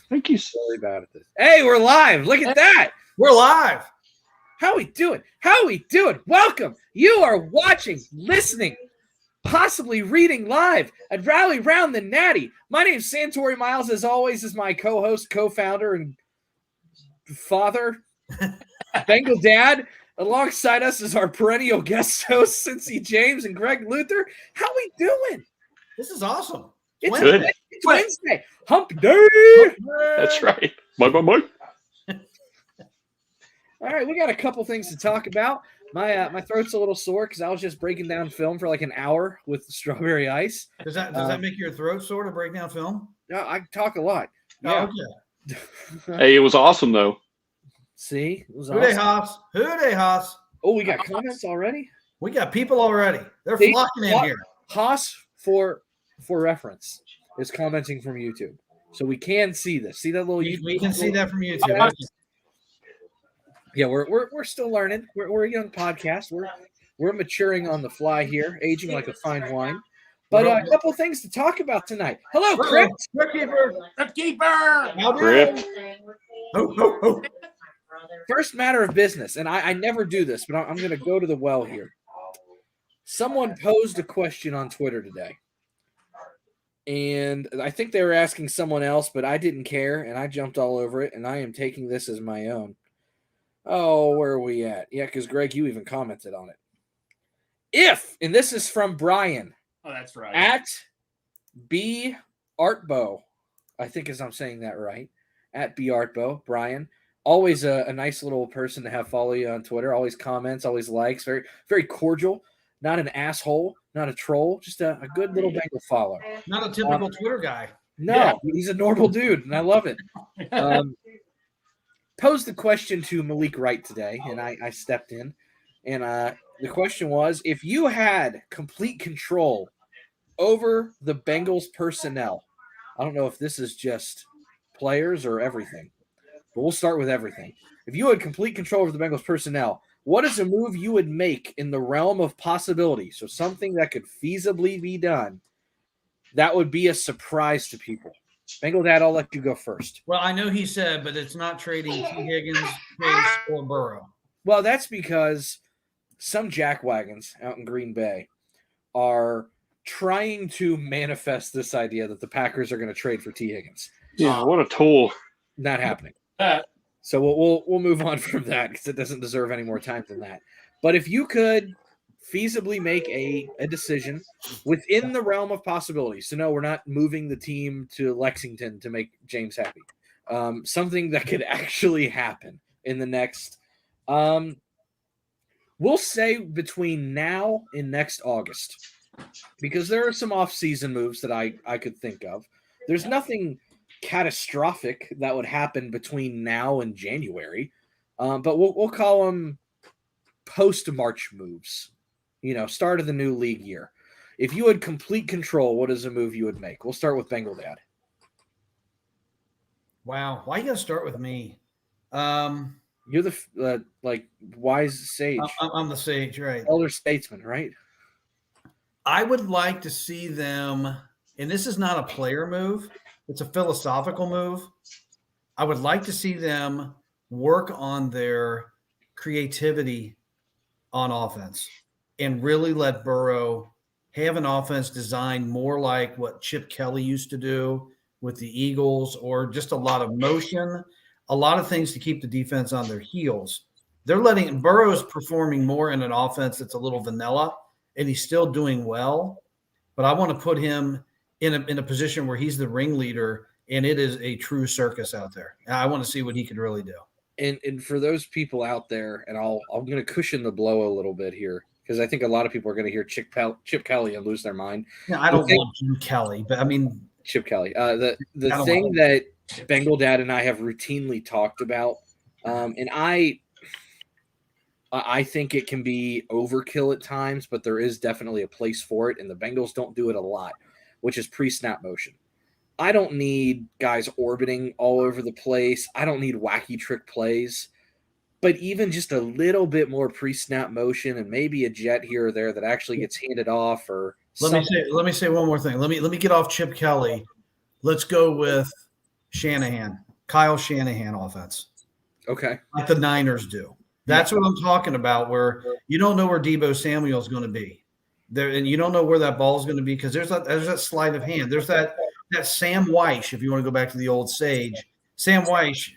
Thank you. Really bad at this. Hey, we're live. Look at that. We're live. How we doing? How we doing? Welcome. You are watching, listening, possibly reading live at Rally Round the Natty. My name is Santori Miles, as always, is my co-host, co-founder, and father, Bengal Dad. Alongside us is our perennial guest hosts, Cincy James and Greg Luther. How we doing? This is awesome. It's good. It's Wednesday. Hump day. That's right. Mike. All right, we got a couple things to talk about. My throat's a little sore because I was just breaking down film for like an hour with strawberry ice. Does that make your throat sore to break down film? No, I talk a lot. Yeah. Yeah. Okay. Hey, it was awesome though. See, it was Who they awesome. Haas? Who they Haas? Oh, we got comments already. We got people already. They're See, flocking in here. Haas, for reference, is commenting from YouTube, so we can see this. See that little YouTube? We can see that from YouTube. Yeah, we're still learning. We're a young podcast. We're maturing on the fly here, aging like a fine wine. But a couple things to talk about tonight. Hello, Chris. Crypt Keeper. Rip. Oh. First matter of business, and I never do this, but I'm going to go to the well here. Someone posed a question on Twitter today, and I think they were asking someone else, but I didn't care, and I jumped all over it, and I am taking this as my own. Oh, where are we at? Yeah, because Greg, you even commented on it. And this is from Brian. Oh, that's right. At B Artbo, I think as I'm saying that right. At B Artbo, Brian. Always a nice little person to have follow you on Twitter. Always comments, always likes. Very, very cordial. Not an asshole, not a troll. Just a good little Bengal follower. Not a typical Twitter guy. No, he's a normal dude, and I love it. Posed the question to Malik Wright today, and I stepped in. And the question was, if you had complete control over the Bengals personnel, I don't know if this is just players or everything, but we'll start with everything. If you had complete control over the Bengals personnel, what is a move you would make in the realm of possibility? So something that could feasibly be done that would be a surprise to people. Bengal Dad, I'll let you go first. Well, I know he said, but it's not trading T. Higgins, Chase, or Burrow. Well, that's because some jackwagons out in Green Bay are trying to manifest this idea that the Packers are going to trade for T. Higgins. Yeah, what a tool. Not happening. So we'll move on from that because it doesn't deserve any more time than that. But if you could feasibly make a decision within the realm of possibilities, so no, we're not moving the team to Lexington to make James happy. Something that could actually happen in the next, we'll say between now and next August, because there are some off-season moves that I could think of. There's nothing catastrophic that would happen between now and January, but we'll call them post-March moves. Start of the new league year. If you had complete control, what is a move you would make? We'll start with Bengal Dad. Wow, why you gotta start with me? You're the wise sage. I'm the sage, right? Elder statesman, right? I would like to see them, and this is not a player move. It's a philosophical move. I would like to see them work on their creativity on offense and really let Burrow have an offense designed more like what Chip Kelly used to do with the Eagles, or just a lot of motion, a lot of things to keep the defense on their heels. They're letting Burrow's performing more in an offense that's a little vanilla, and he's still doing well. But I want to put him in a position where he's the ringleader, and it is a true circus out there. I want to see what he could really do. And for those people out there, and I'm going to cushion the blow a little bit here, because I think a lot of people are going to hear Chip Kelly and lose their mind. Yeah, I don't want Jim Kelly, but I mean Chip Kelly. The thing that Bengal Dad and I have routinely talked about, and I think it can be overkill at times, but there is definitely a place for it, and the Bengals don't do it a lot, which is pre-snap motion. I don't need guys orbiting all over the place. I don't need wacky trick plays. But even just a little bit more pre-snap motion and maybe a jet here or there that actually gets handed off, or let me say one more thing. Let me get off Chip Kelly. Let's go with Kyle Shanahan offense, Okay. like the Niners do. That's what I'm talking about, where you don't know where Deebo Samuel is going to be there, and you don't know where that ball is going to be because there's that sleight of hand. There's that Sam Weish, if you want to go back to the old sage. Sam Weish,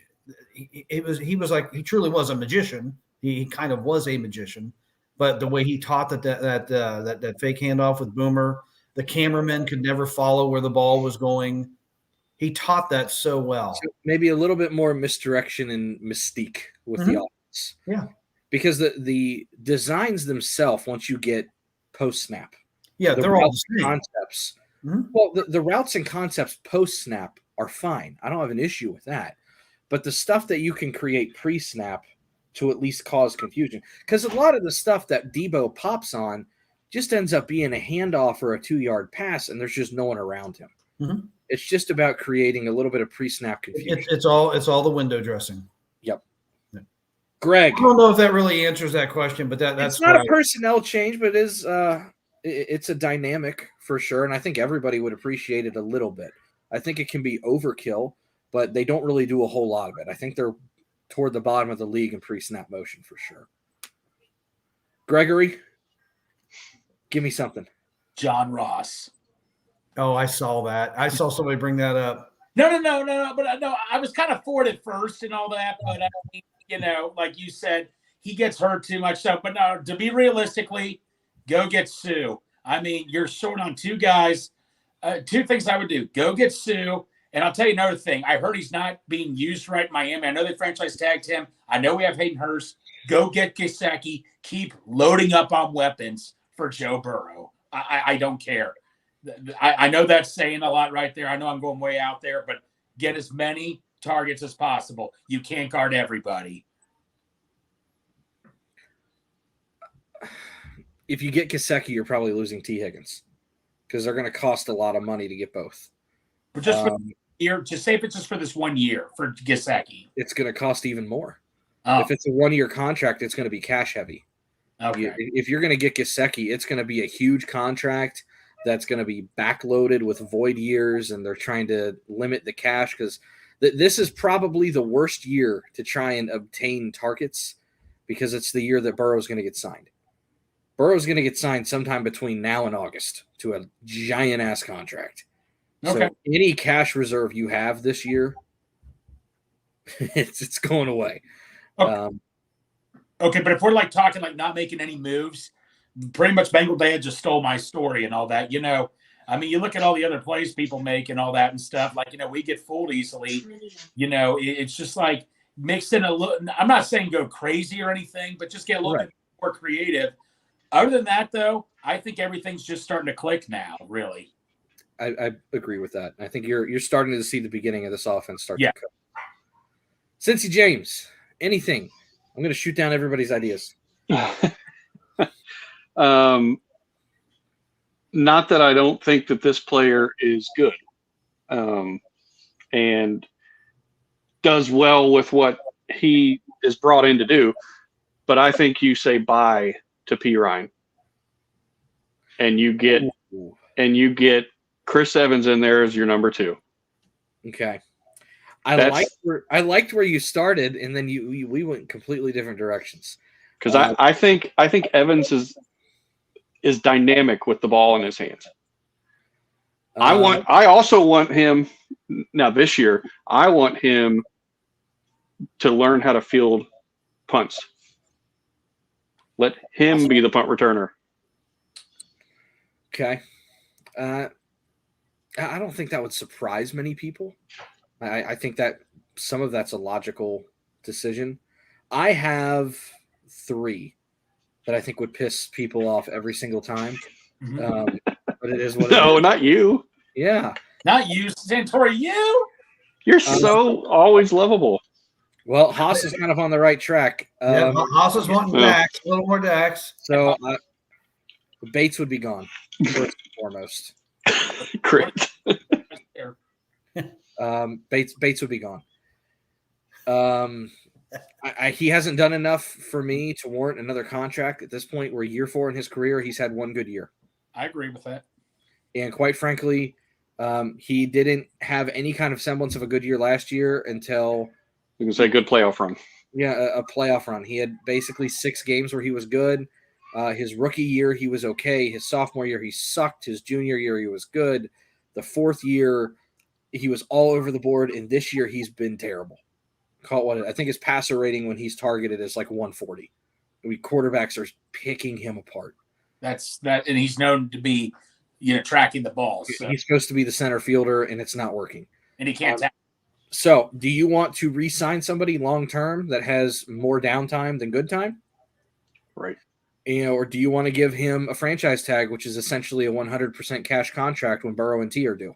he truly was a magician. He kind of was a magician, but the way he taught that fake handoff with Boomer, the cameraman could never follow where the ball was going. He taught that so well. So maybe a little bit more misdirection and mystique with the offense. Yeah. Because the designs themselves, once you get post snap, they're all the same concepts. Well, the routes and concepts post snap are fine. I don't have an issue with that. But the stuff that you can create pre snap to at least cause confusion, because a lot of the stuff that Deebo pops on just ends up being a handoff or a 2-yard pass, and there's just no one around him. It's just about creating a little bit of pre-snap confusion. It's all the window dressing. Yep. Greg, I don't know if that really answers that question, but that's not a personnel change, but it's a dynamic for sure, and I think everybody would appreciate it a little bit. I think it can be overkill, but they don't really do a whole lot of it. I think they're toward the bottom of the league in pre-snap motion for sure. Gregory, give me something. John Ross. Oh, I saw that. I saw somebody bring that up. No. But no, I was kind of for it at first and all that. But I mean, like you said, he gets hurt too much. So, but no, to be realistically, go get Sue. I mean, you're short on two guys. Two things I would do: go get Sue, and I'll tell you another thing. I heard he's not being used right in Miami. I know they franchise tagged him. I know we have Hayden Hurst. Go get Gesicki. Keep loading up on weapons for Joe Burrow. I don't care. I know that's saying a lot right there. I know I'm going way out there, but get as many targets as possible. You can't guard everybody. If you get Gesicki, you're probably losing T. Higgins because they're going to cost a lot of money to get both. But just for year, just say if it's just for this 1 year for Gesicki, it's going to cost even more. Oh. If it's a 1-year contract, it's going to be cash heavy. Okay. If you're going to get Gesicki, it's going to be a huge contract that's going to be backloaded with void years, and they're trying to limit the cash because this is probably the worst year to try and obtain targets because it's the year that Burrow's going to get signed. Burrow's going to get signed sometime between now and August to a giant-ass contract. Okay. So any cash reserve you have this year, it's going away. Okay. Okay, but if we're like talking like not making any moves, pretty much Bengal Dad just stole my story and all that. I mean, you look at all the other plays people make and all that and stuff. Like, we get fooled easily. It's just like mix in a little. I'm not saying go crazy or anything, but just get a little bit more creative. Other than that, though, I think everything's just starting to click now. Really, I agree with that. I think you're starting to see the beginning of this offense start to cook. Cincy James, anything? I'm going to shoot down everybody's ideas. Not that I don't think that this player is good and does well with what he is brought in to do, but I think you say bye to P. Ryan and you get Chris Evans in there as your number 2. Okay. I liked where you started, and then we went completely different directions. Because I think Evans is dynamic with the ball in his hands. I also want him now this year. I want him to learn how to field punts. Let him be the punt returner. Okay. I don't think that would surprise many people. I think that some of that's a logical decision. I have 3 that I think would piss people off every single time. But it is what it is. No, not you. Yeah. Not you, Santori, you? You're so always lovable. Well, Haas is kind of on the right track. Haas is wanting Dax, a little more Dax. So Bates would be gone, first and foremost. Great. Bates would be gone. He hasn't done enough for me to warrant another contract at this point. We're year 4 in his career. He's had one good year. I agree with that. And quite frankly, He didn't have any kind of semblance of a good year last year until You can say good playoff run. a playoff run. He had basically 6 games where he was good. His rookie year, he was okay. His sophomore year, he sucked. His junior year, he was good. The 4th year, he was all over the board. And this year, he's been terrible. I think his passer rating when he's targeted is like 140. I mean, quarterbacks are picking him apart. That's that, and he's known to be, tracking the ball. So. He's supposed to be the center fielder, and it's not working. And he can't. So, do you want to re-sign somebody long-term that has more downtime than good time? Right. Or do you want to give him a franchise tag, which is essentially a 100% cash contract when Burrow and T are due?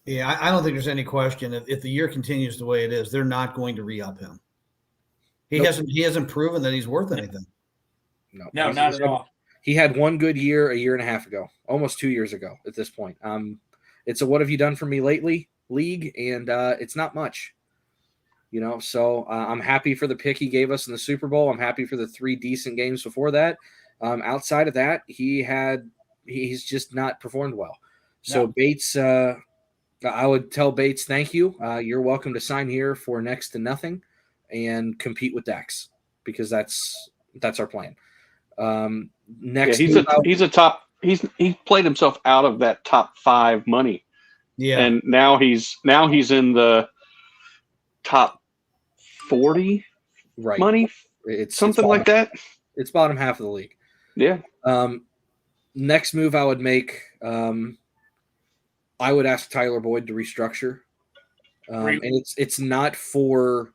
Yeah, I don't think there's any question. If the year continues the way it is, they're not going to re-up him. He hasn't proven that he's worth anything. No, not at all. He had one good year a year and a half ago, almost 2 years ago at this point. It's a what have you done for me lately league, and it's not much. So I'm happy for the pick he gave us in the Super Bowl. I'm happy for the 3 decent games before that. Outside of that, he's just not performed well. So no. Bates, I would tell Bates, thank you. You're welcome to sign here for next to nothing and compete with Dax, because that's our plan. Next, he's played himself out of that top 5 money. Yeah. And now he's in the top 40 money. It's something like that. It's bottom half of the league. Yeah. Next move I would make, I would ask Tyler Boyd to restructure. And it's not for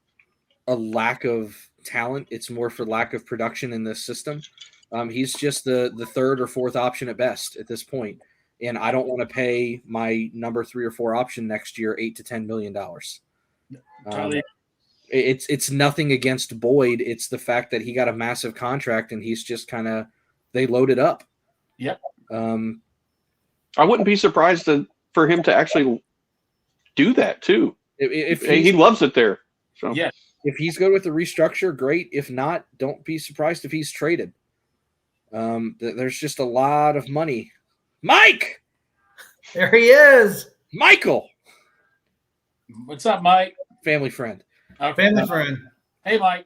a lack of talent. It's more for lack of production in this system. He's just the 3rd or 4th option at best at this point. And I don't want to pay my number 3 or 4 option next year $8 to $10 million. It's nothing against Boyd. It's the fact that he got a massive contract and he's just they loaded up. Yep. I wouldn't be surprised for him to actually do that too. If he loves it there. So yeah. If he's good with the restructure, great. If not, don't be surprised if he's traded. There's just a lot of money. Mike! There he is. Michael! What's up, Mike? Family friend. Family friend. Hey, Mike.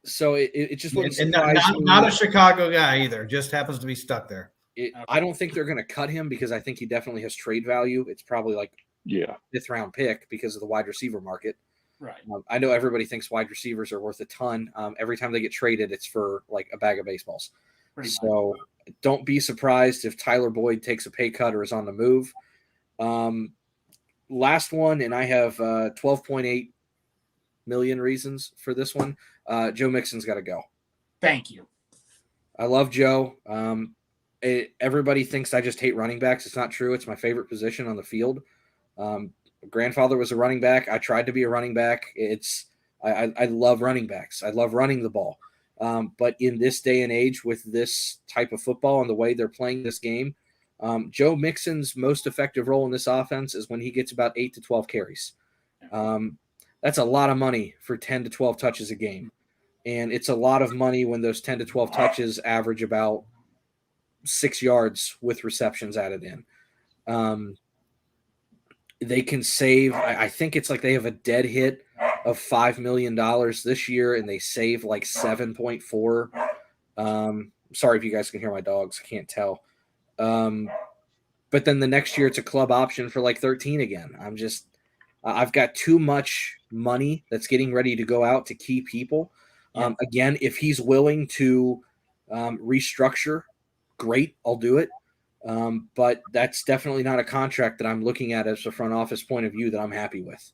So it just wouldn't surprise me. Not a Chicago guy either. Just happens to be stuck there. I don't think they're going to cut him because I think he definitely has trade value. It's probably like 5th round pick because of the wide receiver market. Right. I know everybody thinks wide receivers are worth a ton. Every time they get traded, it's for like a bag of baseballs. So don't be surprised if Tyler Boyd takes a pay cut or is on the move. Last one, and I have 12.8 million reasons for this one. Joe Mixon's got to go. Thank you. I love Joe. Everybody thinks I just hate running backs. It's not true. It's my favorite position on the field. Grandfather was a running back. I tried to be a running back. I love running backs. I love running the ball. But in this day and age with this type of football and the way they're playing this game, Joe Mixon's most effective role in this offense is when he gets about 8 to 12 carries. That's a lot of money for 10 to 12 touches a game. And it's a lot of money when those 10 to 12 touches average about 6 yards with receptions added in. They can save, I think it's like they have a dead hit of $5 million this year, and they save like 7.4. Sorry if you guys can hear my dogs. I can't tell. But then the next year it's a club option for like 13 again. I've got too much money that's getting ready to go out to key people. Again, if he's willing to restructure, great, I'll do it. But that's definitely not a contract that I'm looking at as a front office point of view that I'm happy with.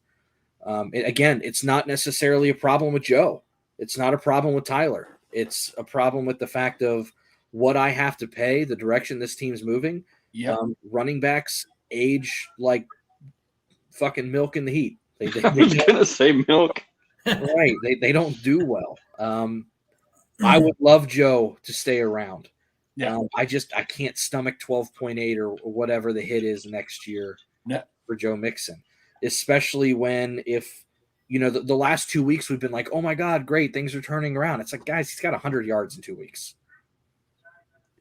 Again, it's not necessarily a problem with Joe. It's not a problem with Tyler. It's a problem with the fact of what I have to pay, the direction this team's moving. Running backs age like fucking milk in the heat. I was going to say milk. Right. They don't do well. I would love Joe to stay around. I can't stomach 12.8 or whatever the hit is next year for Joe Mixon, especially when the last 2 weeks we've been like, oh my God, great, things are turning around. It's like, guys, he's got 100 yards in 2 weeks.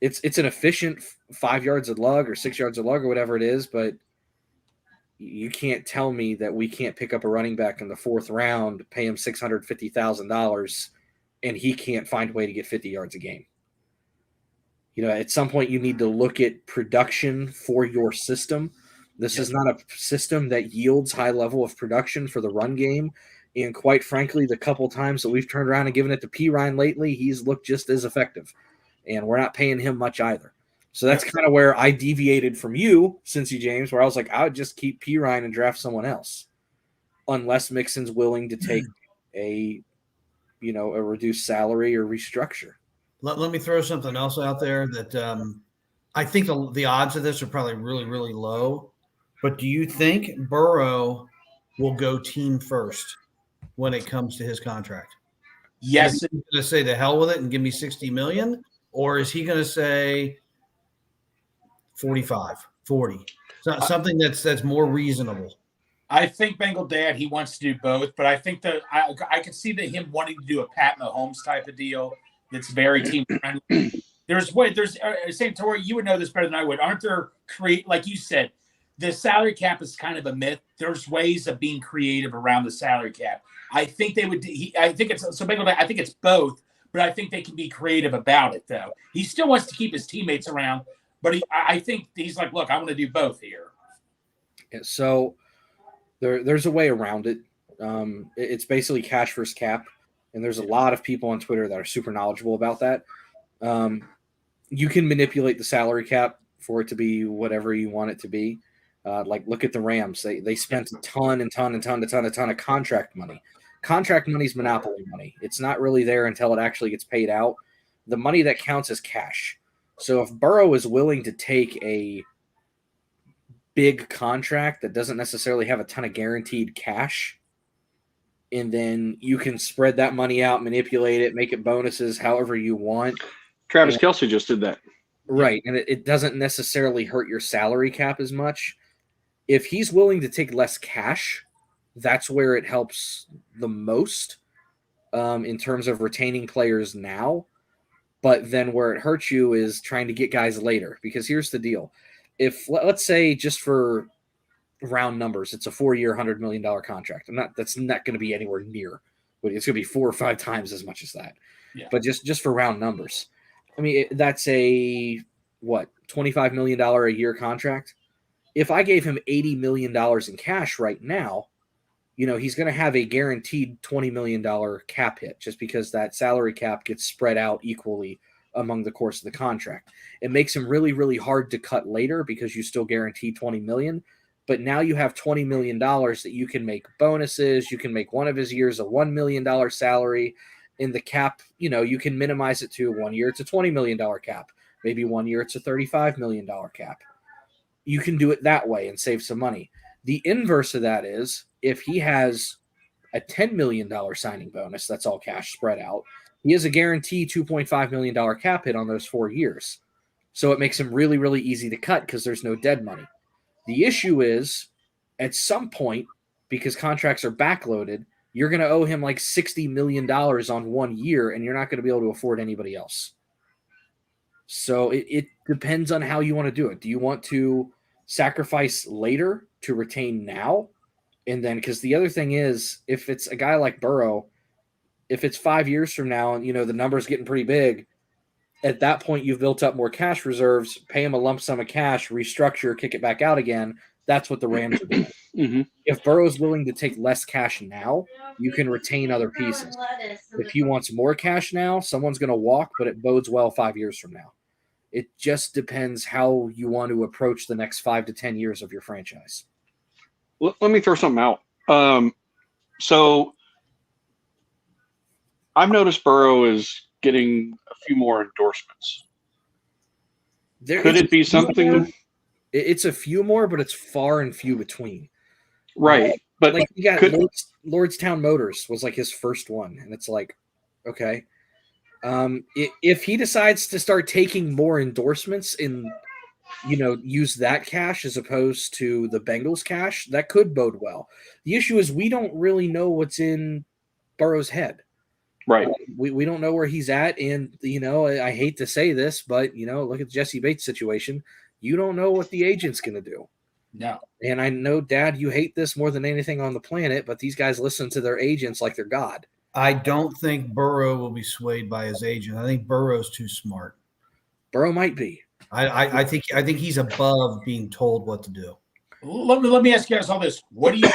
It's an efficient 5 yards a lug or 6 yards a lug or whatever it is, but you can't tell me that we can't pick up a running back in the 4th round, pay him $650,000, and he can't find a way to get 50 yards a game. At some point you need to look at production for your system. This is not a system that yields high level of production for the run game. And quite frankly, the couple times that we've turned around and given it to Pirine lately, he's looked just as effective. And we're not paying him much either. So that's kind of where I deviated from you, Cincy James, where I was like, I would just keep Pirine and draft someone else. Unless Mixon's willing to take a reduced salary or restructure. Let me throw something else out there that I think the odds of this are probably really, really low. But do you think Burrow will go team first when it comes to his contract? Yes. Is he going to say the hell with it and give me $60 million? Or is he going to say 45, 40? Something that's more reasonable. I think Bengal Dad, he wants to do both, but I think that I could see that him wanting to do a Pat Mahomes type of deal that's very team friendly. There's same Tori, you would know this better than I would. Aren't there like you said, the salary cap is kind of a myth. There's ways of being creative around the salary cap. I think they would. I think it's both, but I think they can be creative about it though. He still wants to keep his teammates around, but I think he's like, look, I want to do both here. Yeah, so there's a way around it. It's basically cash versus cap, and there's a lot of people on Twitter that are super knowledgeable about that. You can manipulate the salary cap for it to be whatever you want it to be. Like look at the Rams. They spent a ton of contract money. Contract money is monopoly money. It's not really there until it actually gets paid out. The money that counts is cash. So if Burrow is willing to take a big contract that doesn't necessarily have a ton of guaranteed cash, and then you can spread that money out, manipulate it, make it bonuses however you want. Travis Kelce just did that. Right, and it doesn't necessarily hurt your salary cap as much. If he's willing to take less cash, that's where it helps the most in terms of retaining players now. But then where it hurts you is trying to get guys later. Because here's the deal. If, let's say, just for round numbers, it's a 4-year, $100 million contract. That's not going to be anywhere near. But it's going to be 4 or 5 times as much as that. Yeah. But just for round numbers. I mean, that's a, $25 million a year contract? If I gave him $80 million in cash right now, he's going to have a guaranteed $20 million cap hit just because that salary cap gets spread out equally among the course of the contract. It makes him really, really hard to cut later because you still guarantee $20 million. But now you have $20 million that you can make bonuses. You can make one of his years a $1 million salary. In the cap, you can minimize it to 1 year. It's a $20 million cap. Maybe 1 year it's a $35 million cap. You can do it that way and save some money. The inverse of that is if he has a $10 million signing bonus, that's all cash spread out, he has a guaranteed $2.5 million cap hit on those 4 years. So it makes him really, really easy to cut because there's no dead money. The issue is at some point, because contracts are backloaded, you're going to owe him like $60 million on 1 year, and you're not going to be able to afford anybody else. So it depends on how you want to do it. Do you want to sacrifice later to retain now? And then, because the other thing is, if it's a guy like Burrow, if it's 5 years from now and, the number's getting pretty big, at that point you've built up more cash reserves, pay him a lump sum of cash, restructure, kick it back out again. That's what the Rams are doing. Mm-hmm. If Burrow's willing to take less cash now, you can retain other pieces. If he wants more cash now, someone's going to walk, but it bodes well 5 years from now. It just depends how you want to approach the next 5 to 10 years of your franchise. Let me throw something out. So I've noticed Burrow is getting a few more endorsements. Could it be something? It's a few more, but it's far and few between. Right. But like you got Lordstown Motors was like his first one. And it's like, okay. If he decides to start taking more endorsements and, use that cash as opposed to the Bengals cash, that could bode well. The issue is we don't really know what's in Burrow's head. Right. We don't know where he's at. And, I hate to say this, but, look at the Jesse Bates situation. You don't know what the agent's going to do. No. And I know, Dad, you hate this more than anything on the planet, but these guys listen to their agents like they're God. I don't think Burrow will be swayed by his agent. I think Burrow's too smart. Burrow might be. I think he's above being told what to do. Let me ask you guys all this. What are you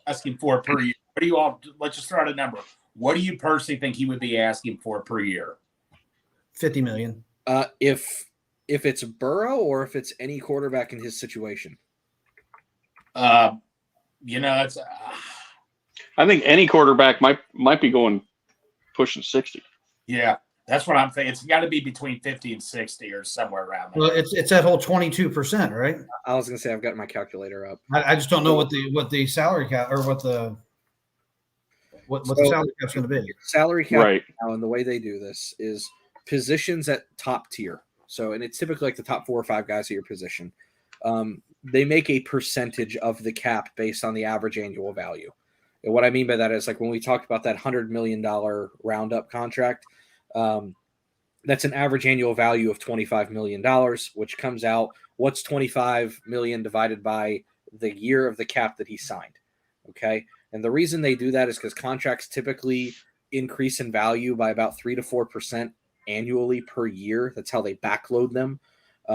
asking for per year? What do you all? Let's just throw out a number. What do you personally think he would be asking for per year? $50 million. If it's Burrow or if it's any quarterback in his situation. It's. I think any quarterback might be going pushing 60. Yeah, that's what I'm thinking. It's got to be between 50 and 60 or somewhere around there. Well, it's that whole 22%, right? I was gonna say I've got my calculator up. I just don't know what the salary cap or what the salary cap's going to be. Salary cap Right. now, and the way they do this is positions at top tier. So, and it's typically like the top 4 or 5 guys at your position. They make a percentage of the cap based on the average annual value. And what I mean by that is like when we talked about that $100 million roundup contract, that's an average annual value of $25 million, which comes out, what's 25 million divided by the year of the cap that he signed. Okay. And the reason they do that is because contracts typically increase in value by about 3 to 4% annually per year. That's how they backload them.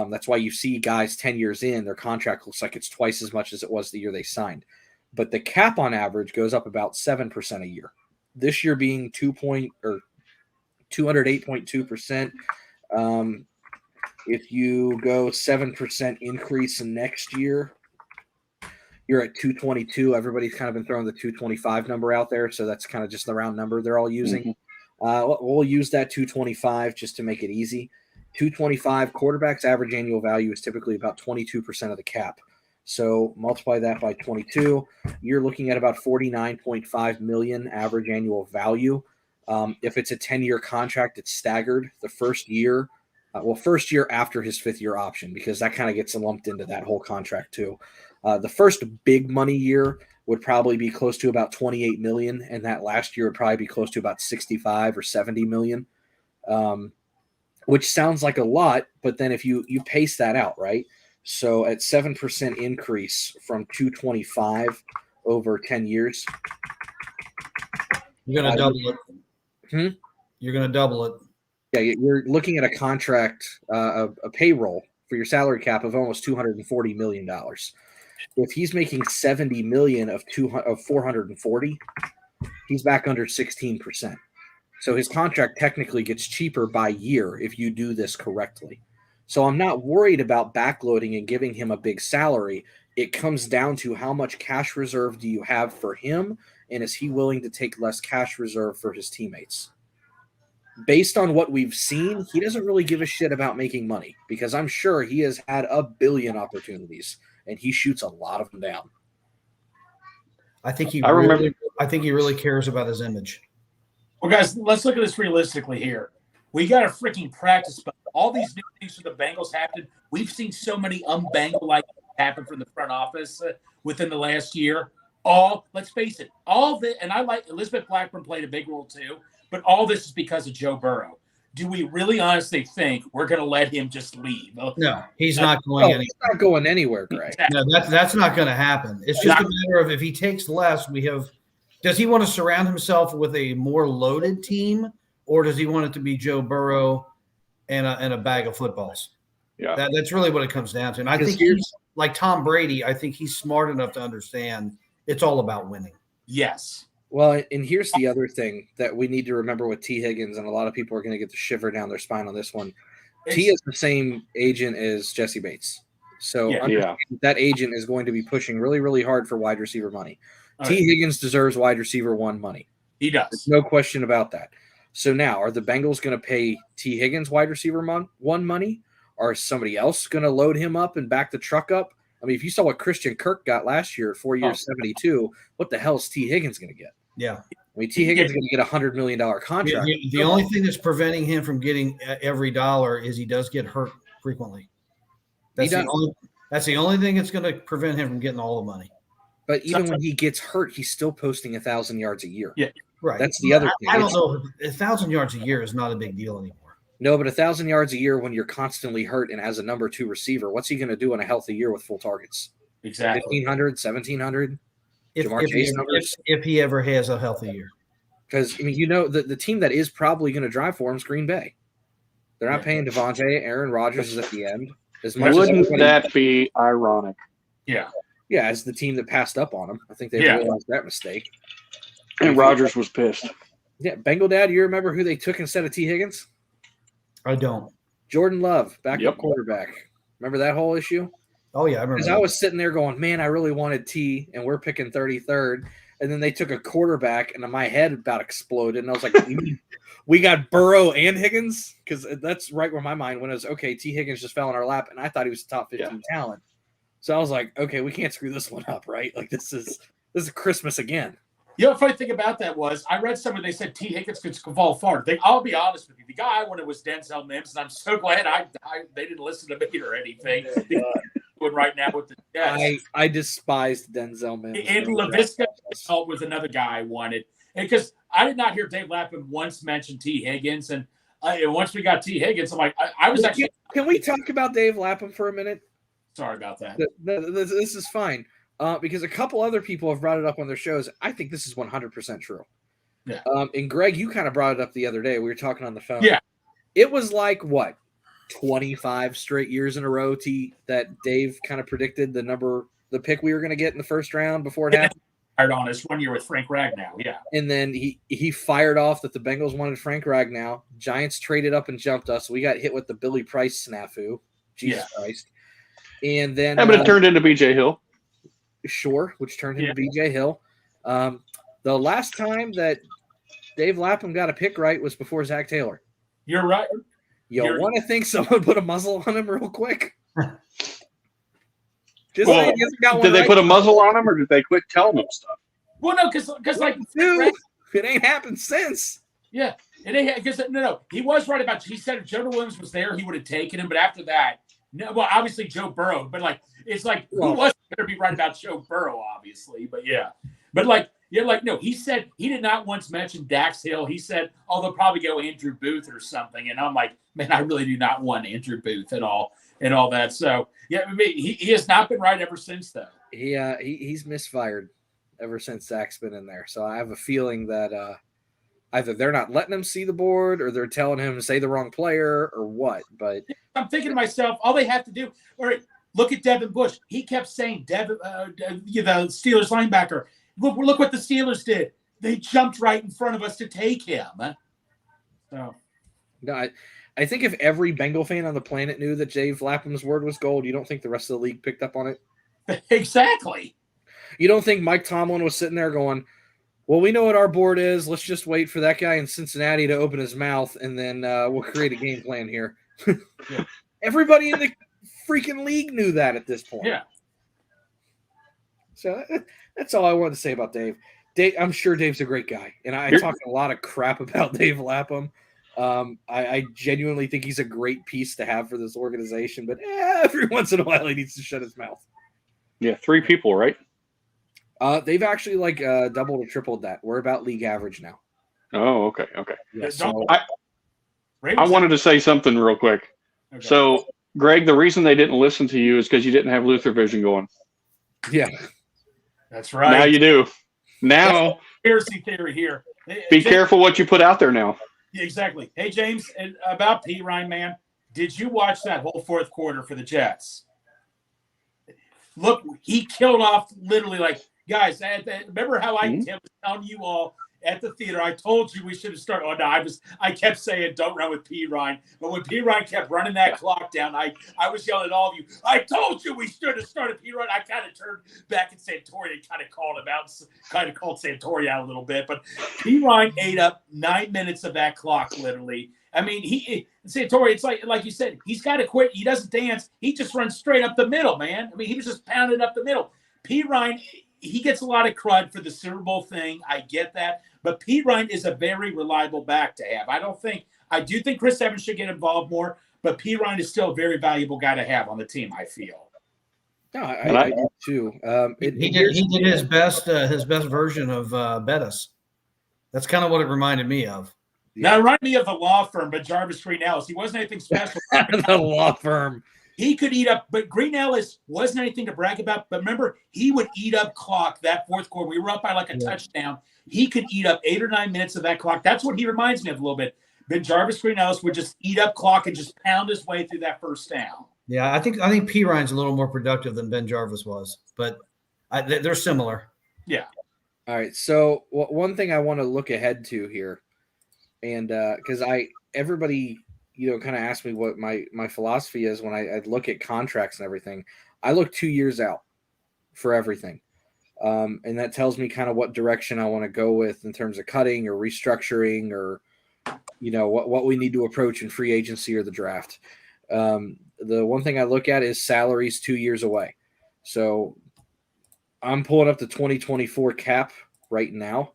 That's why you see guys 10 years in, their contract looks like it's twice as much as it was the year they signed. But the cap on average goes up about 7% a year. This year being 208.2%. If you go 7% increase in next year, you're at 222. Everybody's kind of been throwing the 225 number out there, so that's kind of just the round number they're all using. We'll use that 225 just to make it easy. 225 quarterbacks average annual value is typically about 22% of the cap. So multiply that by 22, you're looking at about 49.5 million average annual value. If it's a 10-year contract, it's staggered. The first year after his 5th-year option, because that kind of gets lumped into that whole contract too. The first big money year would probably be close to about 28 million, and that last year would probably be close to about 65 or 70 million, which sounds like a lot, but then if you pace that out, right? So at 7% increase from 225 over 10 years. You're going to double it. You're going to double it. Yeah, you're looking at a contract, a payroll for your salary cap of almost $240 million. If he's making 70 million of 440, he's back under 16%. So his contract technically gets cheaper by year if you do this correctly. So I'm not worried about backloading and giving him a big salary. It comes down to how much cash reserve do you have for him, and is he willing to take less cash reserve for his teammates? Based on what we've seen, he doesn't really give a shit about making money, because I'm sure he has had a billion opportunities, and he shoots a lot of them down. I think he really cares about his image. Well, guys, let's look at this realistically here. We got a freaking practice, but all these new things for the Bengals happen. We've seen so many unBengal-like happen from the front office within the last year. Let's face it, and I like Elizabeth Blackburn played a big role too, but all this is because of Joe Burrow. Do we really honestly think we're going to let him just leave? No, he's not going anywhere. He's not going anywhere, Greg. No, that's not going to happen. It's just a matter of if he takes less, does he want to surround himself with a more loaded team, or does he want it to be Joe Burrow and a bag of footballs? Yeah. That's really what it comes down to. And I think he's like Tom Brady. I think he's smart enough to understand it's all about winning. Yes. Well, and here's the other thing that we need to remember with T. Higgins, and a lot of people are going to get the shiver down their spine on this one. T is the same agent as Jesse Bates. So that agent is going to be pushing really, really hard for wide receiver money. T. Higgins deserves wide receiver 1 money. He does. There's no question about that. So now, are the Bengals going to pay T. Higgins wide receiver 1 money? Or is somebody else going to load him up and back the truck up? I mean, if you saw what Christian Kirk got last year at 4 years, 72, what the hell is T. Higgins going to get? Yeah. I mean, T. Higgins is going to get a $100 million contract. The only thing that's preventing him from getting every dollar is he does get hurt frequently. That's the only thing that's going to prevent him from getting all the money. But even when he gets hurt, he's still posting 1,000 yards a year. Yeah, right. That's the other thing. I don't know. 1,000 yards a year is not a big deal anymore. No, but 1,000 yards a year when you're constantly hurt and as a number 2 receiver, what's he going to do in a healthy year with full targets? Exactly. 1,500, 1,700. Jamar Chase numbers. If he ever has a healthy year. Because, I mean, the team that is probably going to drive for him is Green Bay. They're not paying Devontae. Aaron Rodgers is at the end. Wouldn't that be ironic? Yeah. Yeah, as the team that passed up on him. I think they realized that mistake. And Rodgers was pissed. Yeah, Bengal Dad, you remember who they took instead of T. Higgins? I don't. Jordan Love, backup quarterback. Remember that whole issue? Oh, yeah, I remember. Because I was sitting there going, man, I really wanted T, and we're picking 33rd. And then they took a quarterback, and my head about exploded. And I was like, we got Burrow and Higgins? Because that's right where my mind went. It was, okay, T. Higgins just fell in our lap, and I thought he was a top 15 talent. So I was like, okay, we can't screw this one up, right? Like, this is Christmas again. You know, the funny thing about that was I read somewhere they said T. Higgins could fall far. I'll be honest with you. The guy I wanted was Denzel Mims, and I'm so glad they didn't listen to me or anything. Right now with the Jets. I despised Denzel Mims. And LaVisca was another guy I wanted. Because I did not hear Dave Lapham once mention T. Higgins. And once we got T. Higgins, I'm like, I was actually. Can we talk about Dave Lapham for a minute? Sorry about that. This is fine. Because a couple other people have brought it up on their shows. I think this is 100% true. Yeah. And Greg, you kind of brought it up the other day. We were talking on the phone. Yeah. It was like, what, 25 straight years in a row that Dave kind of predicted the pick we were going to get in the first round before it happened. Fired on us 1 year with Frank Ragnow. Yeah. And then he fired off that the Bengals wanted Frank Ragnow. Giants traded up and jumped us. We got hit with the Billy Price snafu. Jesus Christ. And then but it turned into BJ Hill. Sure, which turned into BJ Hill. The last time that Dave Lapham got a pick right was before Zach Taylor. You're right. You want to think someone put a muzzle on him real quick? Did they put a muzzle on him, or did they quit telling him stuff? Well, no, because like it ain't happened since. Yeah, it ain't because no, he was right about. He said if Jonah Williams was there, he would have taken him. But after that, no. Well, obviously Joe Burrow, but like it's like who was going to be right about Joe Burrow, obviously, but yeah, but like. Yeah, like, no, he said he did not once mention Dax Hill. He said, oh, they'll probably go Andrew Booth or something. And I'm like, man, I really do not want Andrew Booth at all and all that. So, yeah, I mean, he has not been right ever since, though. He's misfired ever since Zach's been in there. So I have a feeling that either they're not letting him see the board or they're telling him to say the wrong player or what. But I'm thinking to myself, all they have to do, all right, look at Devin Bush. He kept saying, the Steelers linebacker, Look what the Steelers did. They jumped right in front of us to take him. So, no, I think if every Bengal fan on the planet knew that Dave Lapham's word was gold, you don't think the rest of the league picked up on it? Exactly. You don't think Mike Tomlin was sitting there going, well, we know what our board is. Let's just wait for that guy in Cincinnati to open his mouth, and then we'll create a game plan here. Yeah. Everybody in the freaking league knew that at this point. Yeah. So that's all I wanted to say about Dave. I'm sure Dave's a great guy, and I talk a lot of crap about Dave Lapham. I genuinely think he's a great piece to have for this organization, but every once in a while he needs to shut his mouth. Yeah, 3 people, right? They've actually doubled or tripled that. We're about league average now. Oh, okay. Yeah, so I wanted to say something real quick. Okay. So, Greg, the reason they didn't listen to you is because you didn't have Luther Vision going. Yeah. That's right. Now you do. Now, conspiracy theory here. Be careful what you put out there now. Yeah, exactly. Hey, James, and about P. Ryan, man, did you watch that whole fourth quarter for the Jets? Look, he killed off literally like, guys, remember how I was telling you all at the theater, I told you we should have started. Oh, no, I kept saying don't run with P. Ryan. But when P. Ryan kept running that clock down, I was yelling at all of you, I told you we should have started P. Ryan. I kind of turned back at Santori and kind of called him out, kind of called Santori out a little bit. But P. Ryan ate up 9 minutes of that clock, literally. I mean, Santori, it's like you said, he's got to quit. He doesn't dance. He just runs straight up the middle, man. I mean, he was just pounding up the middle. P. Ryan, he gets a lot of crud for the Super Bowl thing. I get that. But P. Ryan is a very reliable back to have. I do think Chris Evans should get involved more, but P. Ryan is still a very valuable guy to have on the team, I feel. No, I do too. He did his best version of Bettis. That's kind of what it reminded me of. Now, it reminded me of the law firm, but Jarvis Green Ellis. He wasn't anything special. The law firm. He could eat up, but Green Ellis wasn't anything to brag about. But remember, he would eat up clock that fourth quarter. We were up by like a touchdown. He could eat up 8 or 9 minutes of that clock. That's what he reminds me of a little bit. Ben Jarvis, Green Ellis would just eat up clock and just pound his way through that first down. Yeah, I think P. Ryan's a little more productive than Ben Jarvis was, but they're similar. Yeah. All right. So one thing I want to look ahead to here, and because everybody kind of asked me what my philosophy is when I look at contracts and everything. I look 2 years out for everything, and that tells me kind of what direction I want to go with in terms of cutting or restructuring or what we need to approach in free agency or the draft. The one thing I look at is salaries 2 years away. So I'm pulling up the 2024 cap right now.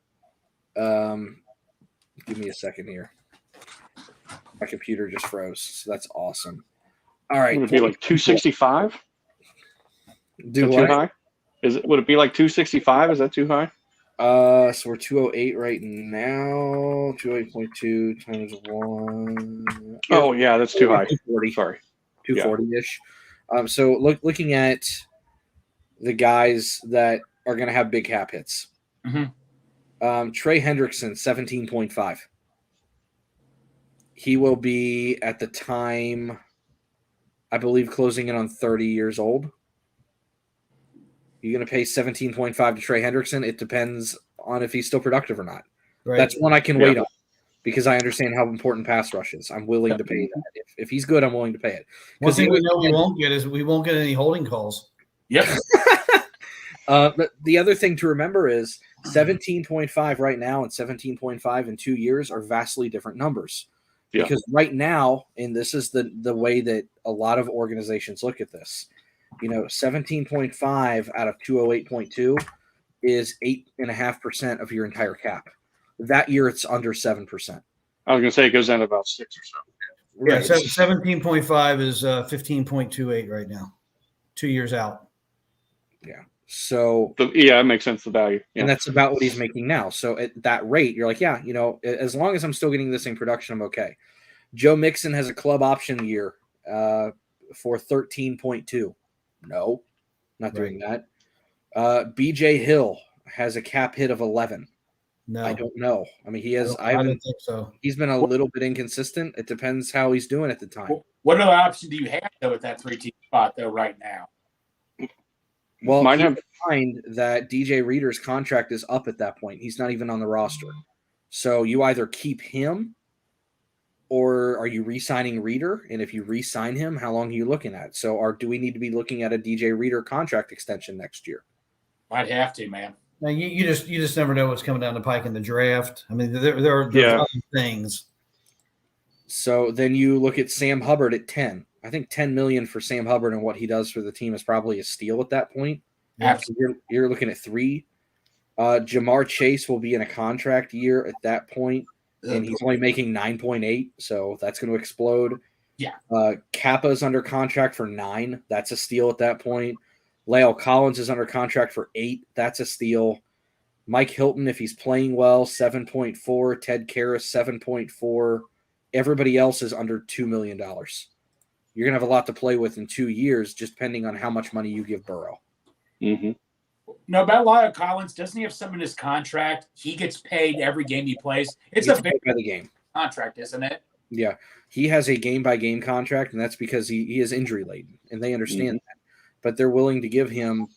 Give me a second here. My computer just froze, so that's awesome. All right. Would it be like 265? Do too high? Would it be like 265? Is that too high? So we're 208 right now. 208.2 times 1. Oh yeah, that's too high. 240. Sorry. 240-ish. So looking at the guys that are going to have big cap hits. Mm-hmm. Trey Hendrickson, 17.5. He will be at the time, I believe, closing in on 30 years old. You're going to pay 17.5 to Trey Hendrickson. It depends on if he's still productive or not. Right. That's one I can wait on because I understand how important pass rush is. I'm willing to pay that. If he's good, I'm willing to pay it. One thing we know we won't get is we won't get any holding calls. Yep. But the other thing to remember is 17.5 right now and 17.5 in 2 years are vastly different numbers. Yeah. Because right now, and this is the way that a lot of organizations look at this, 17.5 out of 208.2 is 8.5% of your entire cap. That year, it's under 7%. I was going to say it goes down to about 6 or so. Yeah, Right. 17.5 is 15.28 right now, 2 years out. Yeah. So it makes sense, the value. Yeah. And that's about what he's making now. So at that rate, you're like, as long as I'm still getting the same production, I'm okay. Joe Mixon has a club option year for 13.2. No, not doing that. BJ Hill has a cap hit of 11. No, I don't know. I mean, he has. I don't think so. He's been a little bit inconsistent. It depends how he's doing at the time. What other option do you have though at that 3-team spot though right now? Well, keep in mind that DJ Reader's contract is up at that point. He's not even on the roster. So you either keep him or are you re-signing Reader? And if you re-sign him, how long are you looking at? So do we need to be looking at a DJ Reader contract extension next year? Might have to, man. Now, you just never know what's coming down the pike in the draft. I mean, there are other things. So then you look at Sam Hubbard at 10. I think $10 million for Sam Hubbard and what he does for the team is probably a steal at that point. Absolutely. You're looking at 3. Jamar Chase will be in a contract year at that point, and he's only making 9.8, so that's going to explode. Yeah. Kappa's under contract for 9. That's a steal at that point. Lyle Collins is under contract for 8. That's a steal. Mike Hilton, if he's playing well, 7.4. Ted Karras, 7.4. Everybody else is under $2 million. You're going to have a lot to play with in 2 years, just depending on how much money you give Burrow. Mm-hmm. No, about Lyle Collins, doesn't he have some in his contract? He gets paid every game he plays. It's a big by the game contract, isn't it? Yeah. He has a game-by-game contract, and that's because he is injury-laden, and they understand that. But they're willing to give him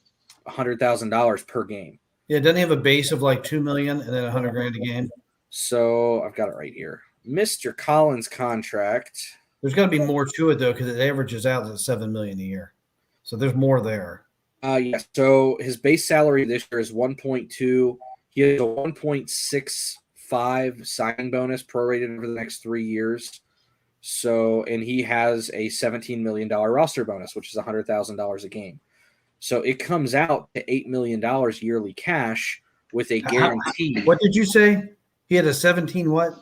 $100,000 per game. Yeah, doesn't he have a base of like $2 million and then $100,000 a game? So I've got it right here. Mr. Collins' contract. There's got to be more to it though, because it averages out at $7 million a year. So there's more there. Yes. So his base salary this year is 1.2. He has a 1.65 signing bonus prorated over the next 3 years. So, and he has a $17 million roster bonus, which is $100,000 a game. So it comes out to $8 million yearly cash with a guarantee. What did you say? He had a 17 what?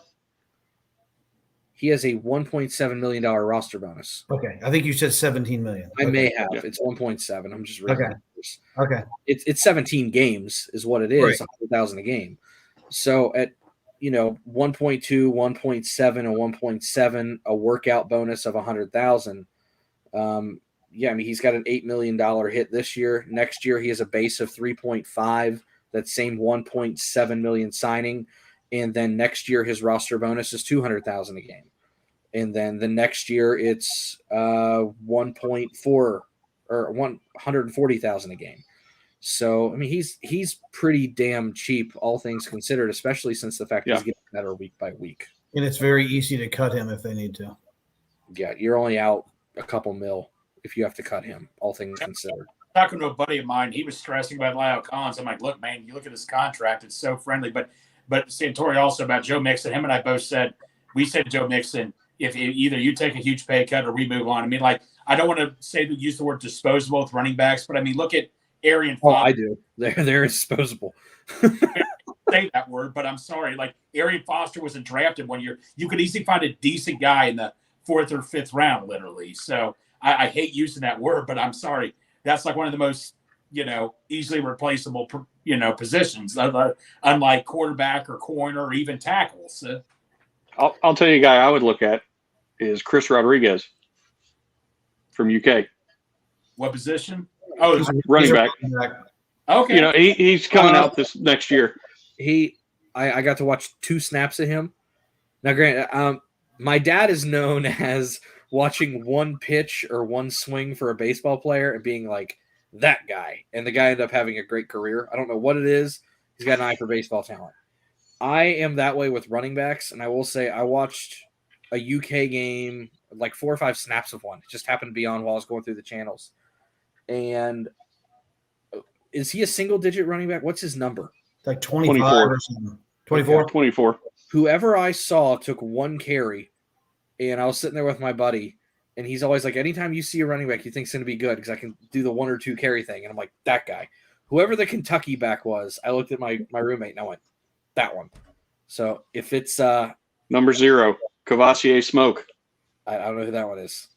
He has a $1.7 million roster bonus. Okay. I think you said 17 million. I may have. It's 1.7. I'm just reading. Okay. It's 17 games is what it is, right. 100,000 a game. So at 1.2, 1.7, and 1.7, a workout bonus of 100,000. yeah, I mean, he's got an $8 million hit this year. Next year, he has a base of 3.5. That same 1.7 million signing, and then next year his roster bonus is 200,000 a game, and then the next year it's 1.4 or 140,000 a game. So I mean, he's pretty damn cheap, all things considered, especially since the fact he's getting better week by week. And it's very easy to cut him if they need to. Yeah, you're only out a couple mil if you have to cut him, all things considered. Talking to a buddy of mine, he was stressing about Lyle Collins. I'm like, look, man, you look at this contract; it's so friendly. But Santori also about Joe Mixon. Him and I both said to Joe Mixon, if either you take a huge pay cut or we move on. I mean, like, I don't want to use the word disposable with running backs, but I mean, look at Arian Foster. Oh, I do. They're disposable. Say that word, but I'm sorry. Like, Arian Foster wasn't drafted 1 year. You could easily find a decent guy in the 4th or 5th round, literally. So I hate using that word, but I'm sorry. That's like one of the most, easily replaceable, positions, unlike quarterback or corner or even tackles. I'll tell you a guy I would look at is Chris Rodriguez from UK. What position? Oh, he's running back. Okay. He's coming out this next year. I got to watch 2 snaps of him. Now, granted, my dad is known as watching one pitch or one swing for a baseball player and being like, that guy. And the guy ended up having a great career. I don't know what it is. He's got an eye for baseball talent. I am that way with running backs, and I will say I watched a UK game, like 4 or 5 snaps of one. It just happened to be on while I was going through the channels. And is he a single-digit running back? What's his number? Like 24 or something. 24? 24. Whoever I saw took 1 carry, and I was sitting there with my buddy, and he's always like, anytime you see a running back you think's going to be good because I can do the 1 or 2 carry thing. And I'm like, that guy. Whoever the Kentucky back was, I looked at my roommate, and I went, that one. So if it's number 0, Cavassier Smoke. I don't know who that one is.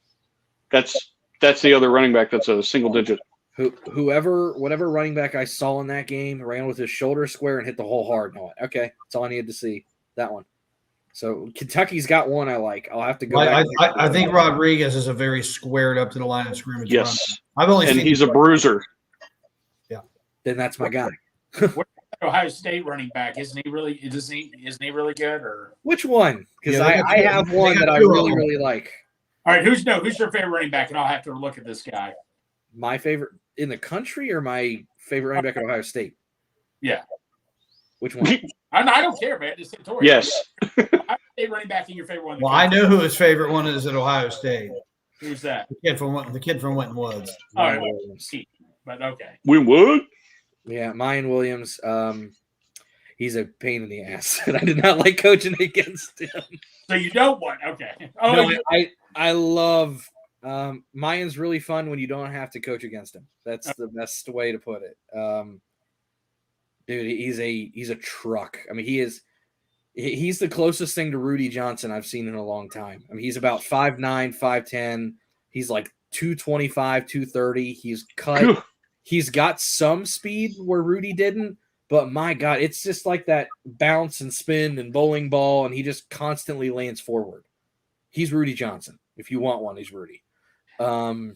That's the other running back that's a single digit. Whatever running back I saw in that game ran with his shoulder square and hit the hole hard. And I went, okay, that's all I needed to see. That one. So Kentucky's got one I like. I'll have to go back. I think Rodriguez is a very squared up to the line of scrimmage. Yes. I've only seen he's a bruiser. Yeah. Then that's my guy. Ohio State running back, isn't he really good? Or which one? Because I have one that I really like. All right, who's your favorite running back? And I'll have to look at this guy. My favorite in the country or my favorite running back at Ohio State? Yeah. Which one? I don't care, man. Just yes. Ohio State running back in your favorite one. Well, I know who his favorite one is at Ohio State. Who's that? The kid from Winton Woods. All right, but okay. Winwood? Yeah, Mayan Williams. He's a pain in the ass, and I did not like coaching against him. So you don't want okay? Oh, no, I love Mayan's really fun when you don't have to coach against him. That's the best way to put it. Dude, he's a truck. I mean, he's the closest thing to Rudy Johnson I've seen in a long time. I mean, he's about 5'9", 5'10". He's like 225, 230. He's cut. He's got some speed where Rudy didn't, but my God, it's just like that bounce and spin and bowling ball, and he just constantly lands forward. He's Rudy Johnson. If you want one, he's Rudy. Now,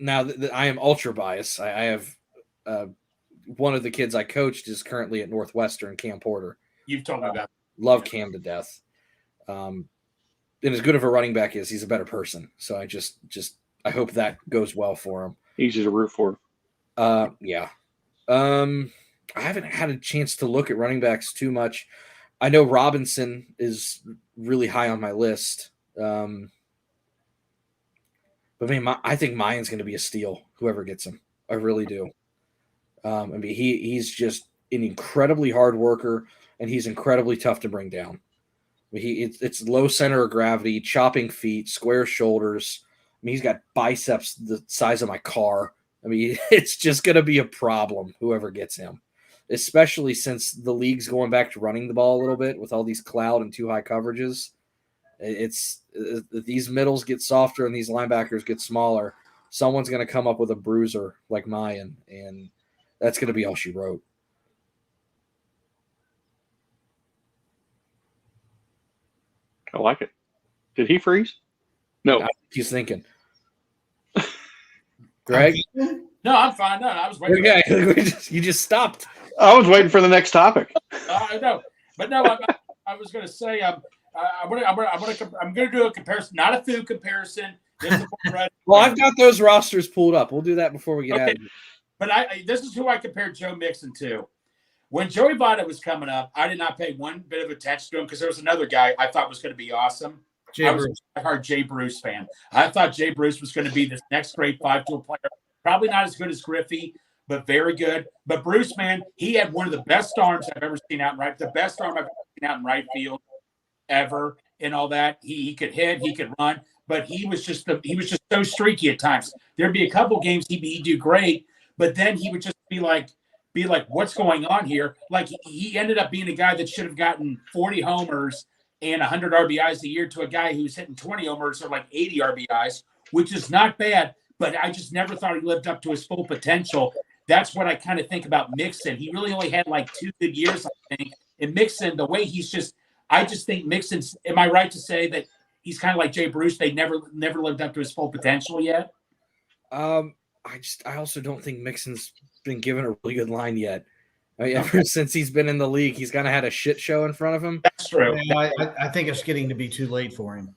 I am ultra biased. I have one of the kids I coached is currently at Northwestern, Cam Porter. You've told me about. Love Cam to death. And as good of a running back is, he's a better person. So I hope that goes well for him. Easy to root for. Yeah. I haven't had a chance to look at running backs too much. I know Robinson is really high on my list. But man, I think Mayan's going to be a steal, whoever gets him. I really do. I mean, he's just an incredibly hard worker, and he's incredibly tough to bring down. I mean, it's low center of gravity, chopping feet, square shoulders. I mean, he's got biceps the size of my car. I mean, it's just going to be a problem, whoever gets him, especially since the league's going back to running the ball a little bit with all these cloud and too high coverages. These middles get softer and these linebackers get smaller. Someone's going to come up with a bruiser like Mayan, and that's going to be all she wrote. I like it. Did he freeze? No. He's thinking. Greg? No, I'm fine. No, I was waiting. Okay, you just stopped. I was waiting for the next topic. I know, but no, I was going to say I'm going to do a comparison, not a food comparison. Well, I've got those rosters pulled up. We'll do that before we get out of here. But this is who I compared Joe Mixon to. When Joey Votto was coming up, I did not pay one bit of attention to him because there was another guy I thought was going to be awesome. I was a hard Jay Bruce fan. I thought Jay Bruce was going to be this next great 5-tool player. Probably not as good as Griffey, but very good. But Bruce, man, he had one of the best arms I've ever seen out in right. The best arm I've ever seen out in right field ever, and all that. He could hit, he could run, but he was just so streaky at times. There'd be a couple games he'd do great, but then he would just be like, what's going on here? Like he ended up being a guy that should have gotten 40 homers and 100 RBIs a year to a guy who's hitting 20 homers or like 80 RBIs, which is not bad, but I just never thought he lived up to his full potential. That's what I kind of think about Mixon. He really only had like 2 good years, I think. And Mixon, the way I just think Mixon's, am I right to say that he's kind of like Jay Bruce? They never lived up to his full potential yet? I also don't think Mixon's been given a really good line yet. I mean, ever since he's been in the league, he's kind of had a shit show in front of him. That's true. Yeah, I think it's getting to be too late for him.